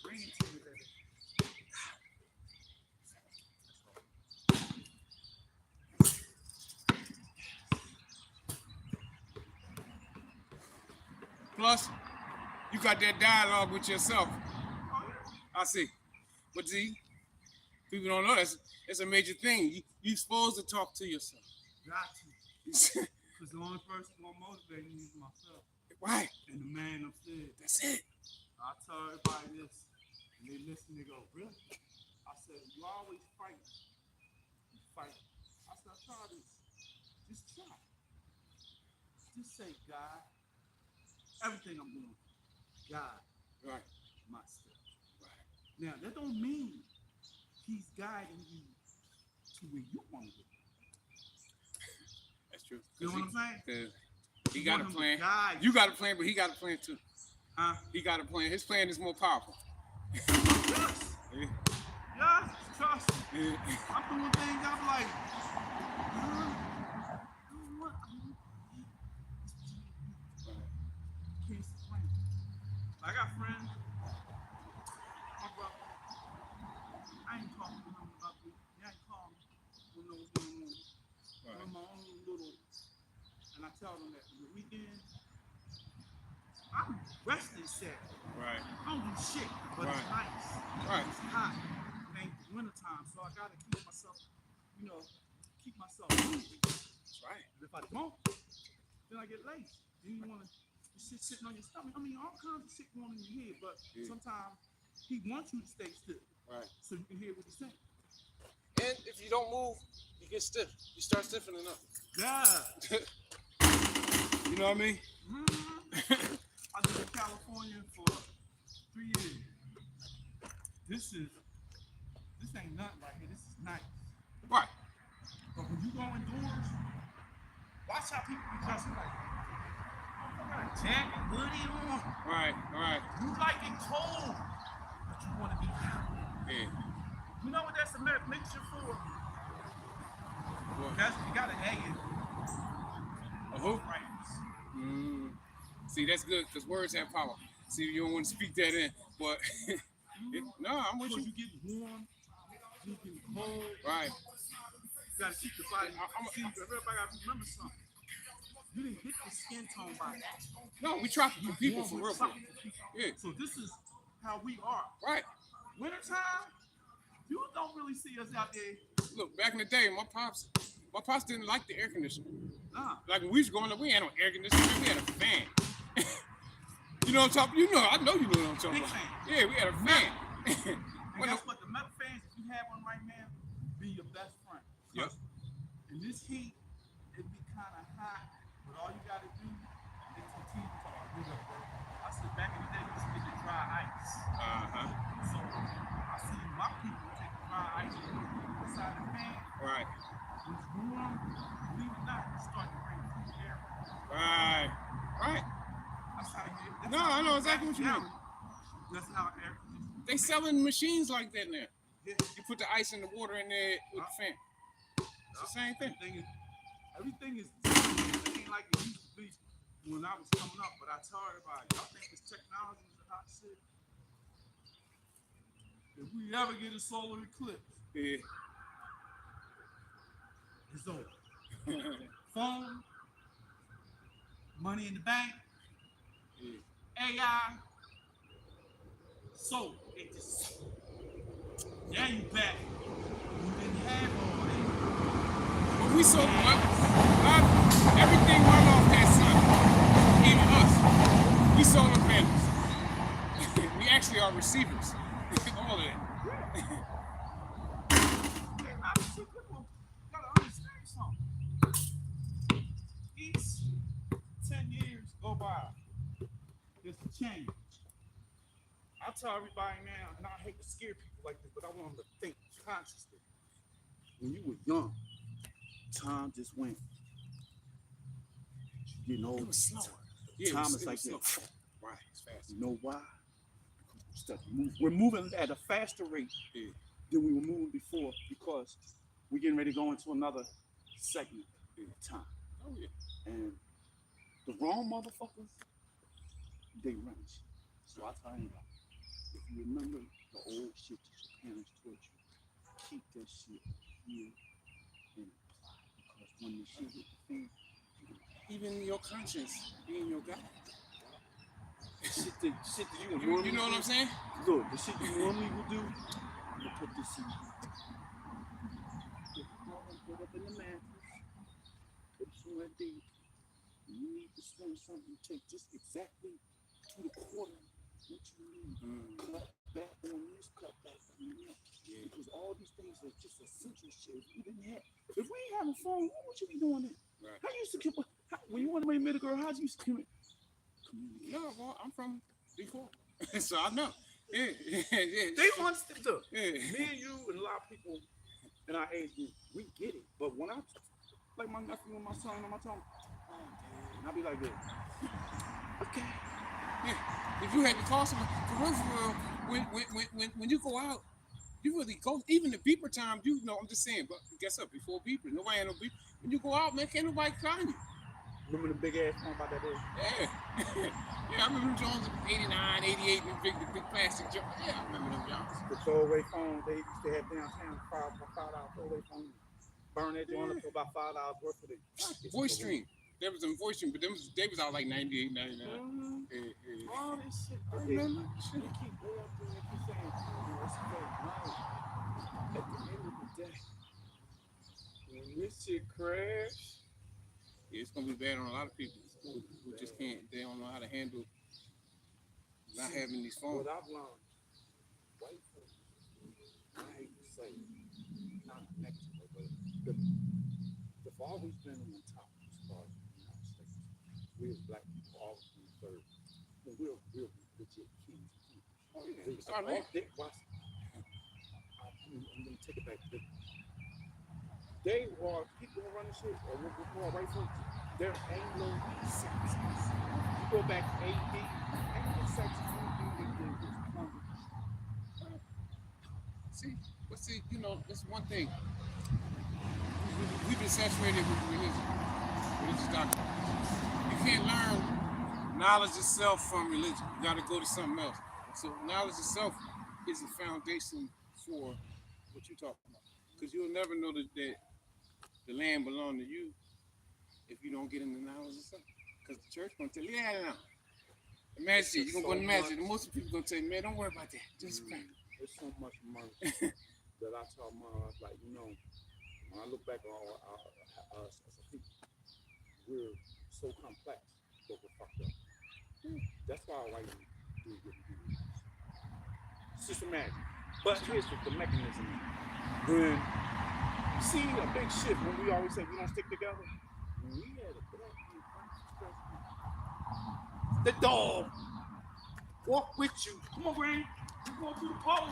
Bring it to me, baby.
Plus, you got that dialogue with yourself. I see. But see, people don't know that's a major thing. You supposed to talk to yourself.
Got to. Because the only person gonna motivate me is myself.
Right.
And the man upstairs.
That's it.
I tell everybody this, and they listen, they go, really? I said, you always fight. You fight. I said, try this. Just try. Just say, God, everything I'm doing, God,
Right.
my steps. Right. Now, that don't mean he's guiding you to where you want to go.
That's true.
You know what I'm saying?
He got a
want him to
plan.
guide
You got a plan, but he got a plan too.
Huh?
He got a plan. His plan is more powerful.
Yes.
Yeah.
Yes. Trust me.
Yeah.
I'm doing things, I'm like, what? Can't explain. I got friends. My brother. I ain't talking to him about me. He ain't calling me when no what's going on.
Right.
I'm my own little, and I tell them that on the weekend, I'm resting set.
Right.
I don't do shit, but it's
Right.
nice.
Right.
It's hot. It ain't wintertime, so I gotta keep myself, keep myself moving.
That's right.
And if I don't, then I get lazy. Then you wanna shit sitting on your stomach. I mean, all kinds of shit going in your head, but sometimes he wants you to stay still.
Right.
So you can hear what he's saying.
And if you don't move, you get stiff. You start stiffening up.
Yeah.
You know what I mean?
Mm-hmm. I lived in California for 3 years. This ain't nothing right here. This is nice.
Right.
But when you go indoors, watch how people be dressing like, I got a jacket, hoodie on.
Right. Right.
You like it cold, but you want to be hot.
Yeah.
You know what that's a mixture for?
What?
You gotta hang it.
A hoop?
Right.
See, that's good because words have power. See, you don't want to speak that in, but no, I'm with
Because
you.
you get warm, you get cold.
Right.
You gotta keep the body. See, everybody gotta remember something. You didn't get the skin tone by accident.
No, we tropical people for real. Yeah.
So this is how we are.
Right.
Wintertime, you don't really see us out there.
Look, back in the day, my pops didn't like the air conditioning.
Nah.
Like when we was growing up, we had no air conditioning. We had a fan. You know what I'm talking? You know, I know you know what I'm talking
Big
about.
fan.
Yeah, we had a fan.
And guess what? The metal fans, if you have one right now, be your best friend.
Yep.
In this heat, it be kind of hot, but all you got to do is continue to talk. I said back in the day, you used to get the dry ice. So I see my people take dry ice and put it inside the pan.
Right.
When it's warm, believe it or not, it's starting to bring cool air.
Right.
That's how you.
No, I know exactly what you mean.
That's how air conditioning.
They selling machines like that now.
Yeah.
You put the ice and the water in there with the fan. It's the same thing.
Everything is different. It ain't like it used to be when I was coming up. But I tell everybody, y'all think this technology is a hot shit? If we ever get a solar eclipse,
Yeah.
it's over. Phone, money in the bank, AI, solar. It just now you back. You didn't have all that.
But we so everything run off that sun. Even us. We solar panels. We actually are receivers. All of that.
Obviously, people gotta understand something. Each 10 years go by, there's a change. I tell everybody now, and I hate to scare people like this, but I want them to think consciously. When you were young, time just went. You know,
It was slower.
Time is like this.
Right, it's fast.
You know why? We're moving at a faster rate than we were moving before because we're getting ready to go into another segment of time.
Oh yeah.
And the wrong motherfuckers, they run shit. So I tell you, if you remember the old shit that your parents taught you, keep that shit here and apply. Because when the shit hit the fan,
Even your conscience being your God.
shit that you
You know what I'm saying?
Look, the shit you normally would do, you put this in. Put up in the mattress, put somewhere deep. You need to swing something, take just exactly to the quarter what you need. Cut back on this, cut back on that. Yeah. Because all these things are just essential shit. If we ain't having fun, what would you be doing then?
Right.
How you used to keep, when you want to meet a girl, how you used to communicate?
No, well, I'm from before. So I know. Yeah.
They understand too.
Yeah.
Me and you and a lot of people in our age group, we get it. But when I like my nephew and my son on my tongue, and I be like this. Okay.
Yeah. If you had to call somebody, for real, when you go out, you really go. Even the beeper time, you know. I'm just saying. But guess what? Before beeper, nobody had no beeper. When you go out, man, can't nobody call you.
Remember the big ass phone about that day?
Yeah. Yeah, I remember them Jones 89, 88, the big plastic Jones. Yeah, I remember them Jones.
The throwaway phone they used to have downtown, $5 throwaway phone. Burn that joint up for about $5 worth of it.
Voice stream. There was a voice stream, but they was out like 98, 99.
All this shit.
I remember.
They keep going up there and keep saying, it's fake. No. At the end of the day, when this shit crash,
Yeah, it's gonna be bad on a lot of people who just can't. They don't know how to handle not having these phones.
What I've learned, white folks, I hate to say, not negative, but they've always been on top as far as the United States. We as black people always been third. But we're legit kings.
Oh yeah,
I'm going to take it back. They are people who run the shit, or what we call white folks, they're Anglo-Saxons. You go back AD, Anglo-Saxons, they did was plunder.
See, you know, it's one thing. We've been saturated with religious doctrine. You can't learn knowledge itself from religion. You got to go to something else. So knowledge itself is the foundation for what you're talking about. Because you'll never know that the land belongs to you if you don't get in the knowledge itself. Because the church going to tell you, yeah, no. Imagine, you're going to go to magic. And most people going to tell you, man, don't worry about that. Just pray.
There's so much money that I tell my life, like, you know, when I look back on us as a people, we're so complex, but we're fucked up. That's why I like to do what we do. It's just a magic. But here's the mechanism. When you see a big shift, when we always say we don't stick together, when we had a black and white president, the dog walk with you. Come on, Ryan. You going to the pole.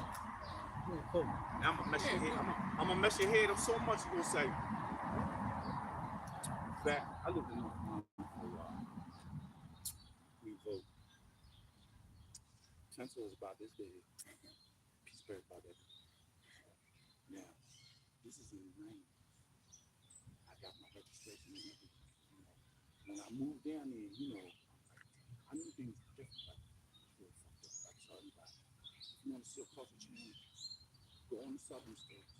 Now I'm gonna mess your head. I'm gonna mess your head up so much you're gonna say. Back, I lived in North Carolina for a while. We vote. Pencil is about this big. Pittsburgh about that. Now, this is in the 90s. I got my registration and everything. You know, when I moved down there, you know, I knew things were different. Like, I tell everybody, you want to see a culture change? Go on the southern states,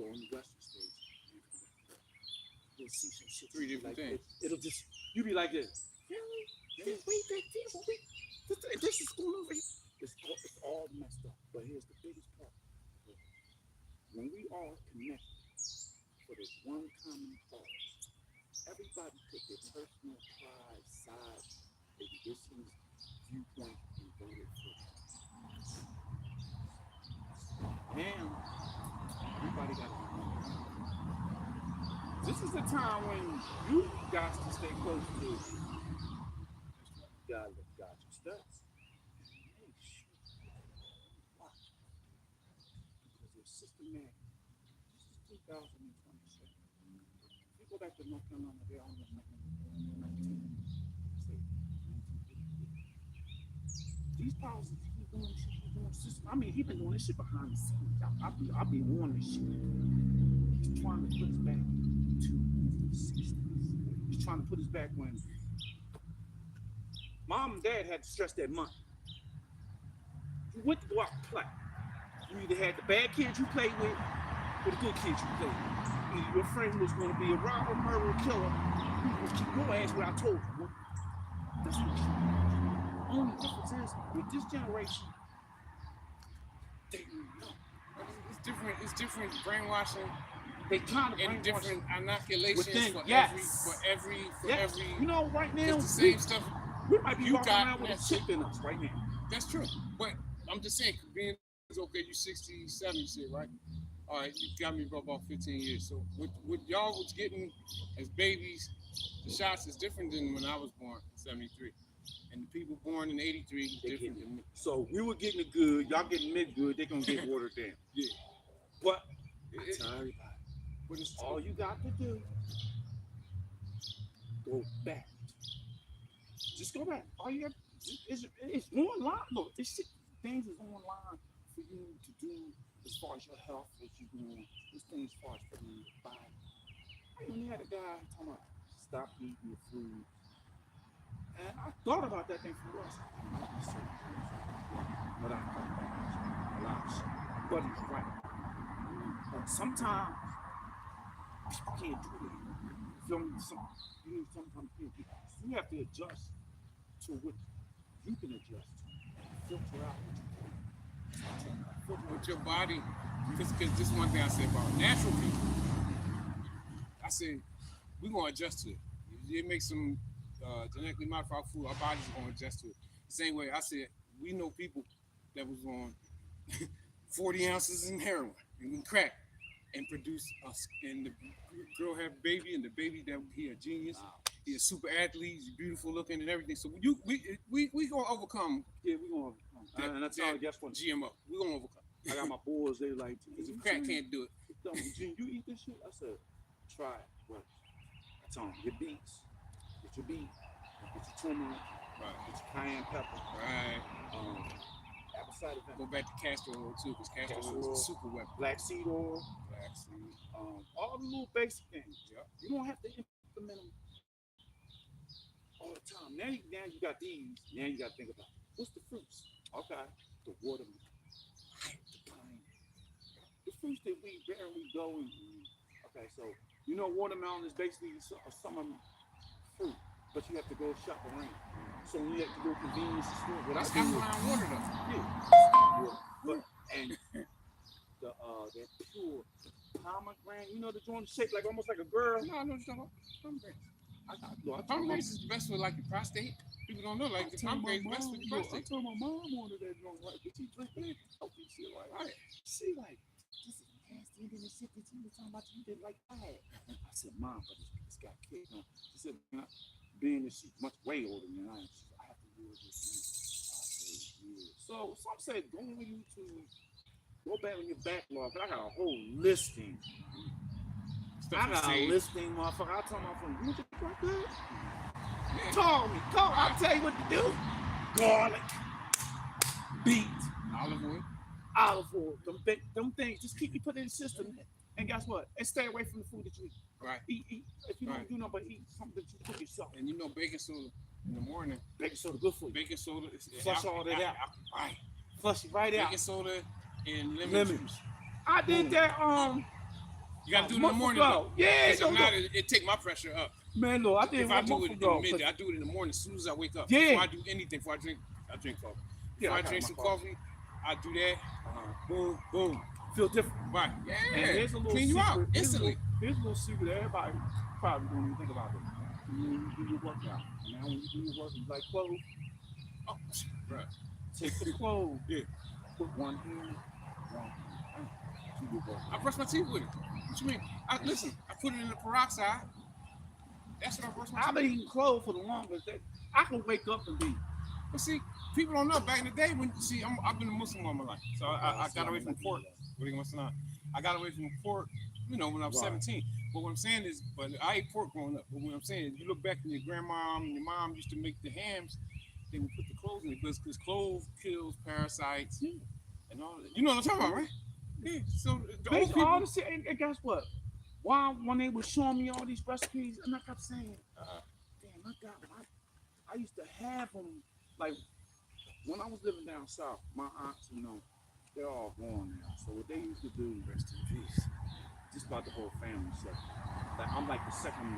go on the western states, you'll see some shit.
Three different things.
It'll just, you be like this. Really? Yeah. Wait, this is going over here. It's all messed up. But here's the biggest part. When we all connect for this one common cause, everybody put their personal pride aside, their ambitions, viewpoint, and voted for them. Now, everybody got to remember. This is the time when you got to stay close to you. God your steps. Make sure watch. Because they're systematic. This is 2026. If you go back to North Carolina, they're almost like 1953. These policies keep doing this shit. I mean, he's been doing this shit behind the scenes. I'll be on this shit. He's trying to put us back to the 60s. He's trying to put us back when mom and dad had to stress that money. You went to go out and play. You either had the bad kids you played with or the good kids you played with. Either your friend was going to be a robber, murderer, killer. You was keep your ass where I told you. That's what you do. The only difference is with this generation, they know.
It's different brainwashing.
They kind of
and different inoculations
within,
for
yes.
every.
You know, right now,
it's the same stuff.
We might be
You
walking
got
around with a
that
chip in us right now.
That's true. But I'm just saying, being okay, you 67 shit, right? All right, you got me for about 15 years. So what y'all was getting as babies, the shots is different than when I was born in 73. And the people born in 83 is different than me.
So we were getting it good, y'all getting mid good, they're gonna get watered down.
Yeah.
But I tell everybody,
but it's
all you got to do, go back. Just go back. All you got it's online. Look, this shit, things is online for you to do as far as your health, as you doing. This thing as far as for you to buy. When you had a guy talking about stop eating your food. And I thought about that thing for us. But I thought about a lot of shit. But he's right. But sometimes people can't do it. You need sometimes you have to adjust to what you can adjust to. Filter out what you can.
With your body, because this one thing I said about natural people. I said we're gonna adjust to it. It makes some genetically modified food, our bodies are gonna adjust to it. The same way I said we know people that was on 40 ounces in heroin and crack and produce us, and the girl had a baby, and the baby that he a genius. Wow. He's a super athlete, he's beautiful looking and everything. So we gonna overcome.
Yeah, we gonna overcome. And that's all. Guess what?
GMO. We gonna overcome.
I got my boys. They like,
the crack can't do it.
Gene, you eat this shit? I said, try it. What? I told him, get beets, get your beet, get your turmeric, right. Get your cayenne pepper,
right.
Apple cider vinegar.
Go back to castor oil too, because castor oil is a super weapon.
Black seed oil, all the little basic things.
Yeah.
You don't have to implement them all the time. Now you got these. Now you got to think about what's the fruits. Okay, the watermelon, the pineapple, the fruits that we barely go and eat. Okay, so you know watermelon is basically a summer fruit, but you have to go shop around. So when you have to go convenience store,
that's alkaline water though.
Yeah. But and that pure pomegranate, you know the joint shaped like almost like a girl.
No, I know what you're talking about. Pomegranate.
I
Pomegranate is the best for like your prostate. People don't know like the pomegranate is best for your prostate.
I told my mom wanted that joint, right? But she drink that healthy shit, right? She like, this is nasty. And then the shit that you were talking about, you didn't like that. I said, Mom, but this got kids. She said, being that she's much way older than I am, I have to use this thing. I said, Yeah. So some say go on YouTube, go back on your backlog. I got a whole listing.
Stuff
I got a
saved.
listing, motherfucker. I told my friend, you want your crack good? Call me. I'll tell you what to do. Garlic, beet, olive oil. Them things. Just keep me put in the system. And guess what? And stay away from the food that you eat.
Right.
Eat. If you don't do nothing but eat something that you cook yourself.
And you know baking soda in the morning.
Baking soda good for you.
Baking soda is
Flush all that out.
Right.
Flush it right out.
Baking soda and lemon juice.
I did that.
You gotta do it in the morning.
Yeah,
it take my pressure up.
Man, look, I did
if I do it in the midday, I do it in the morning as soon as I wake up.
Yeah.
Before I do anything, before I drink coffee. Before I drink some coffee, I do that. Boom, boom.
Feel different.
Right. Yeah.
And here's a little
clean
secret.
you out instantly.
Here's a little secret that everybody probably don't even think about it. When you do your workout. Now when you do your work, you like clothes.
Oh, right.
Take the clothes.
Yeah.
Put one in, one to your work.
I brush my teeth with it. What you mean? Listen, I put it in the peroxide. That's what I brush my teeth.
I've been eating clothes for the longest. I can wake up and be.
But see, people don't know. Back in the day, I've been a Muslim all my life, so I got away from pork. What are you gonna say? I got away from pork, when I was 17. But what I'm saying is, I ate pork growing up. But what I'm saying, you look back and your grandma and your mom used to make the hams. They would put the cloves in it because clove kills parasites and all that. You know what I'm talking about, right? Yeah. So the old people.
And guess what? When they were showing me all these recipes, and I kept saying, damn, I used to have them. Like, when I was living down south, my aunts, they're all gone now. So what they used to do, rest in peace, just about the whole family stuff. Like, I'm like the second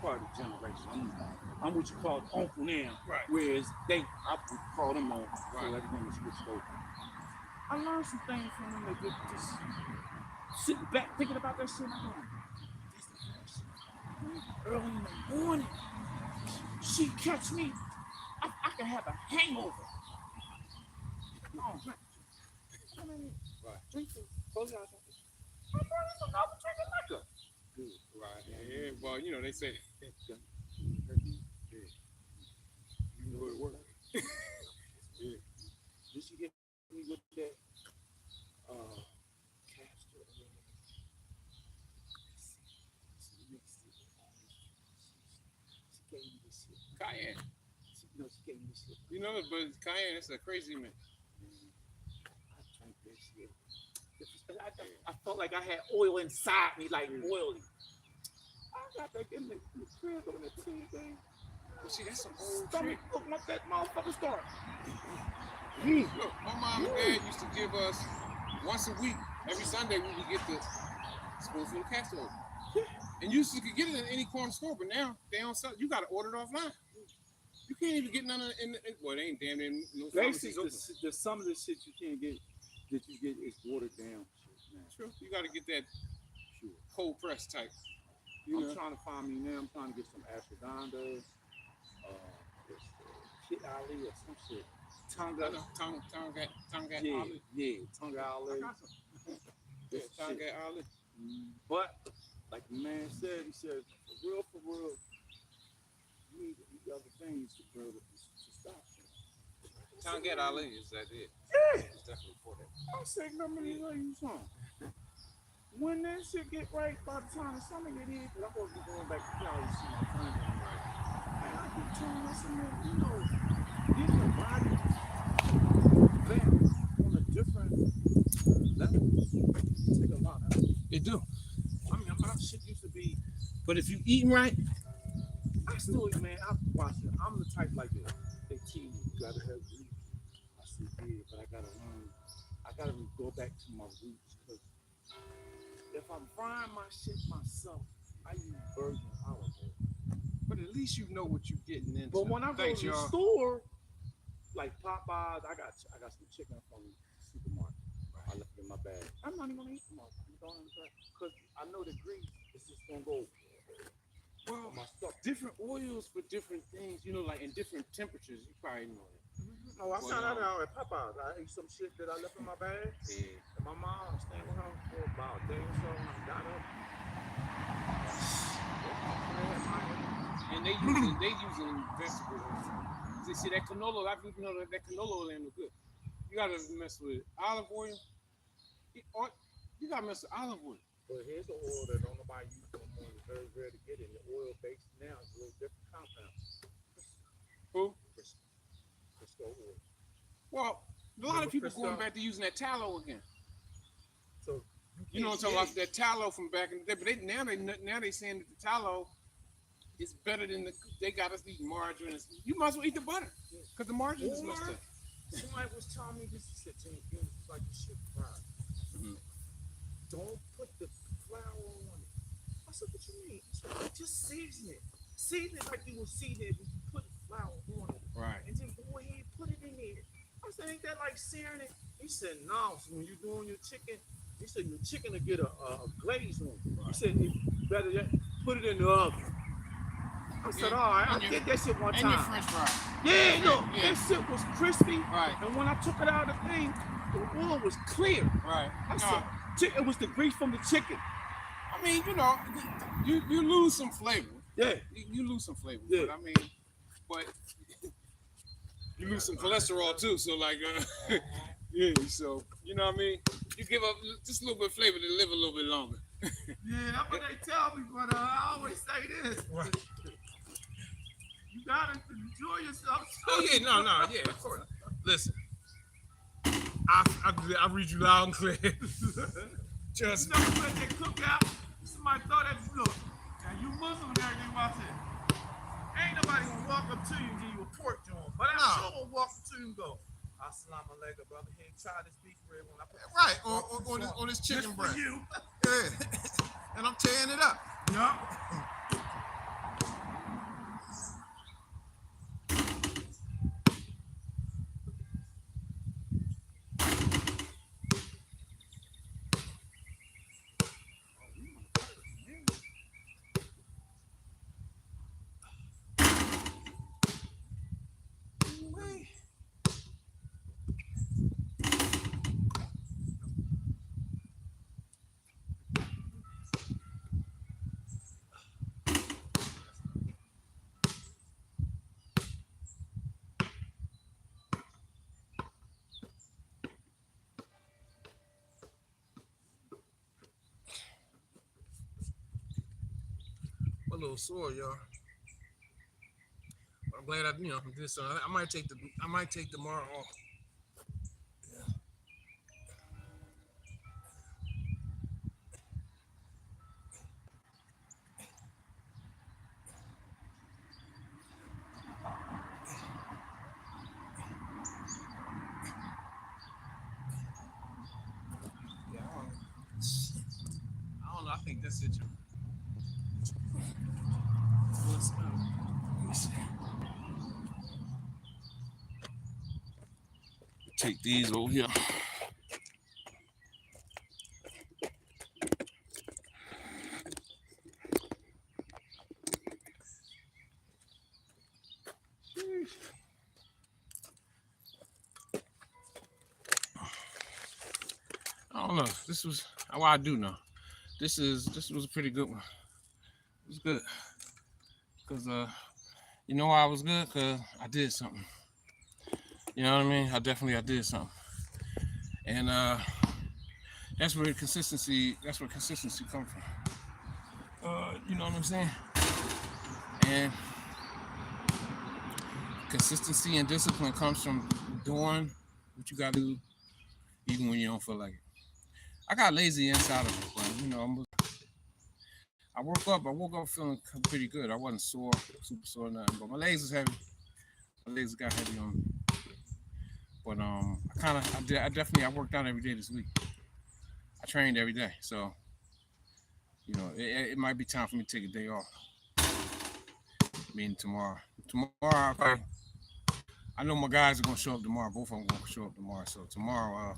part of the generation. I'm what you call uncle now.
Right.
Whereas I would call them uncle. Right. So everything was switched over. I learned some things from them that just sitting back thinking about that shit. I'm going, early in the morning, she catch me. I could have a hangover. No, drink it. Close your eyes. I'm running some other drinking liquor.
Good. Right. Yeah. Well, they say. You know it works. Yeah.
Did she get me with that? Castor oil. She gave me this shit.
Cayenne.
She gave me this shit.
But cayenne, it's a crazy man.
I drank this shit. I felt like I had oil inside me, like oily. I got that in the crib on the TV.
Well, see, that's some old
Stomach
trick.
looking like that motherfucker start.
Look, my mom and dad used to give us once a week, every Sunday, we would get the spoonful of castor oil. And you could get it in any corner store, but now they don't sell it. You got to order it offline. You can't even get none of it. Well, they ain't damn near no pharmacies open.
Some of the shit you can't get that you get is watered down shit, man.
True. You got to get that cold press type.
I'm trying to find me now. I'm trying to get some ashwagandha, Kit Ali or some shit. Tonga
olive.
Yeah, Tonga olive.
Tonga olive.
But like the man said, he said, for real, you need the other things to stop.
Tonga olive is that it?
Yeah.
It's definitely for that.
I'm saying, let me tell you something. When that shit get right, by the time the summer get in, I'm supposed to be going back to Cali to see my friend. And I keep telling myself, get your body back on a different level. Take a lot out of it.
They do.
I mean, my shit used to be.
But if you eating right,
I still, man, watch it. I'm the type like this. They teach you gotta have roots. I said, yeah, but I gotta learn. I gotta go back to my roots because if I'm frying my shit myself, I use virgin olive oil.
but at least you know what you're getting into.
But when I go to the store, like Popeyes, I got some chicken from the supermarket. I left it in my bag. I'm not even gonna eat them all. Because I know the grease is just gonna go.
Well, different oils for different things, like in different temperatures. You probably know that.
No, I found out at Popeyes. I ate some shit that I left in my bag.
Yeah.
And my mom was staying with her for about a day or so. And I got up.
And they using vegetable oils. They see that canola. I think that canola oil ain't no good. You gotta mess with olive oil. You gotta mess with olive oil.
But here's the oil that don't nobody use no more. It's very rare to get it. The oil based now is a little different compounds.
Who?
Crisco oil.
Well, a lot of people going back to using that tallow again.
So
you know what I'm talking about? That tallow from back in the day. But now they saying that the tallow is better than they got us eating margarine. You might as well eat the butter because the margarine is messed up.
Somebody was telling me this. He said, "Jimmy, it's like you should fry. Don't put the flour on it." I said, "What you mean?" He said, "Just season it. Season it like you would season it when you put flour on it.
Right.
And then go ahead and put it in there." I said, "Ain't that like searing it?" He said, "No. So when you're doing your chicken, he said your chicken will get a glaze on it." Right. He said, "You better put it in the oven." I said, "All right, I did that shit one time."
And your French fries.
Yeah, look, that shit was crispy.
Right.
And when I took it out of the thing, the oil was clear.
Right.
I said, it was the grease from the chicken.
I mean, you know, you lose some flavor.
Yeah.
You lose some flavor.
Yeah.
But you lose some cholesterol too. So like, yeah. So you know what I mean. You give up just a little bit of flavor to live a little bit longer.
Yeah, that's what they tell me. But I always say this.
Right.
You gotta enjoy yourself.
Oh yeah, no, yeah, of course. Listen, I read you loud and clear. Just
you know when they cook out, somebody thought that look. Now you Muslim and everything about it. Ain't nobody gonna walk up to you and give you a pork joint, but I'm sure gonna walk up to you and go, "Assalamu alaikum, brother. Here, try this beef rib when I put
right on this chicken breast.
You.
Yeah, and I'm tearing it up.
Yup.
A little sore, y'all. I'm glad I did so. I might take tomorrow off. Yeah, I don't know. I think that's it. Let me see. Take these over here. I don't know. This was I do know. This was a pretty good one. It was good. Cause you know why I was good? Cause I did something. You know what I mean? I did something. And that's where consistency comes from. You know what I'm saying? And consistency and discipline comes from doing what you gotta do even when you don't feel like it. I got lazy inside of it, but you know, I woke up feeling pretty good. I wasn't sore, super sore, nothing. But my legs was heavy. My legs got heavy on me. But I worked out every day this week. I trained every day, so you know, it might be time for me to take a day off. Meaning tomorrow. I know my guys are gonna show up tomorrow. Both of them gonna show up tomorrow. So tomorrow,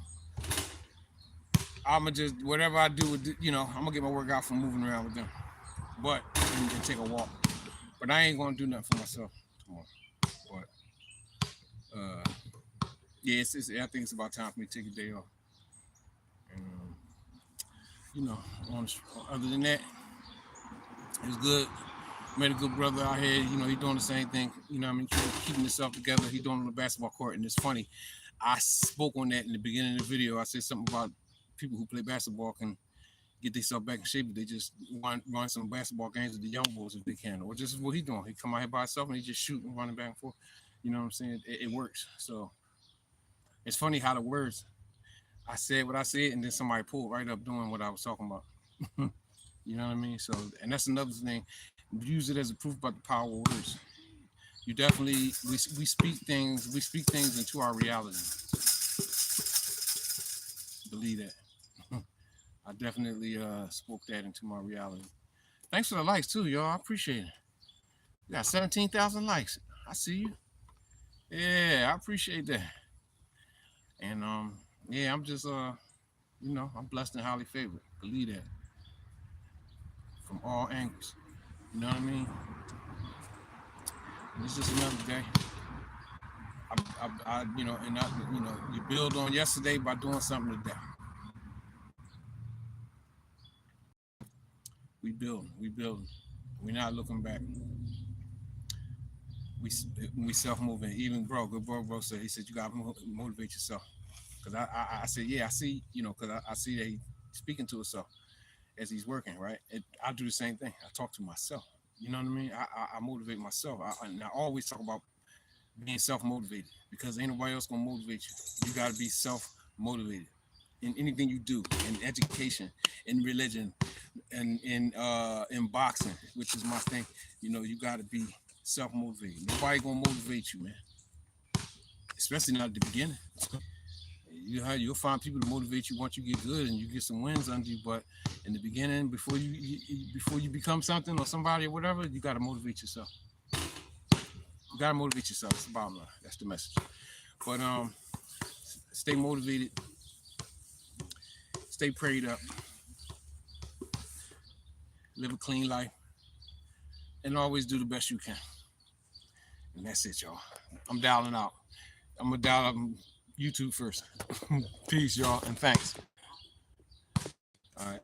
I'ma just whatever I do, you know, I'm gonna get my workout from moving around with them. But and take a walk. But I ain't gonna do nothing for myself tomorrow. But yeah, I think it's about time for me to take a day off. And you know, other than that, it was good. Met a good brother out here. You know, he's doing the same thing. You know what I mean? Keeping himself together. He's doing it on the basketball court, and it's funny.
I spoke on that in the beginning of the video. I said something about people who play basketball can get themselves back in shape, but they just run some basketball games with the young boys if they can, or just what he's doing. He come out here by himself and he just shooting, running back and forth. You know what I'm saying? It works. So it's funny how the words, I said what I said, and then somebody pulled right up doing what I was talking about. You know what I mean? So, and that's another thing. Use it as a proof about the power of words. You definitely, we speak things into our reality. Believe that. I definitely spoke that into my reality. Thanks for the likes too, y'all. I appreciate it. You got 17,000 likes. I see you. Yeah, I appreciate that. And yeah, I'm just you know, I'm blessed and highly favored. Believe that. From all angles. You know what I mean? And it's just another day. I you know, and you know, you build on yesterday by doing something today. We building. We're not looking back. We self-moving. Even good bro said, he said, you gotta motivate yourself. Cause I said, yeah, I see, you know, cause I see that he's speaking to himself as he's working, right? I do the same thing. I talk to myself. You know what I mean? I motivate myself. And I always talk about being self-motivated because ain't nobody else gonna motivate you. You gotta be self-motivated in anything you do, in education, in religion, and in boxing, which is my thing. You know, you gotta be self-motivated. Nobody gonna motivate you, man. Especially not at the beginning. You'll find people to motivate you once you get good and you get some wins under you. But in the beginning, before you become something or somebody or whatever, you gotta motivate yourself. You gotta motivate yourself. That's the bottom line. That's the message. But stay motivated. Stay prayed up. Live a clean life. And always do the best you can. And that's it, y'all. I'm dialing out. I'm gonna dial up YouTube first. Peace, y'all, and thanks. All right.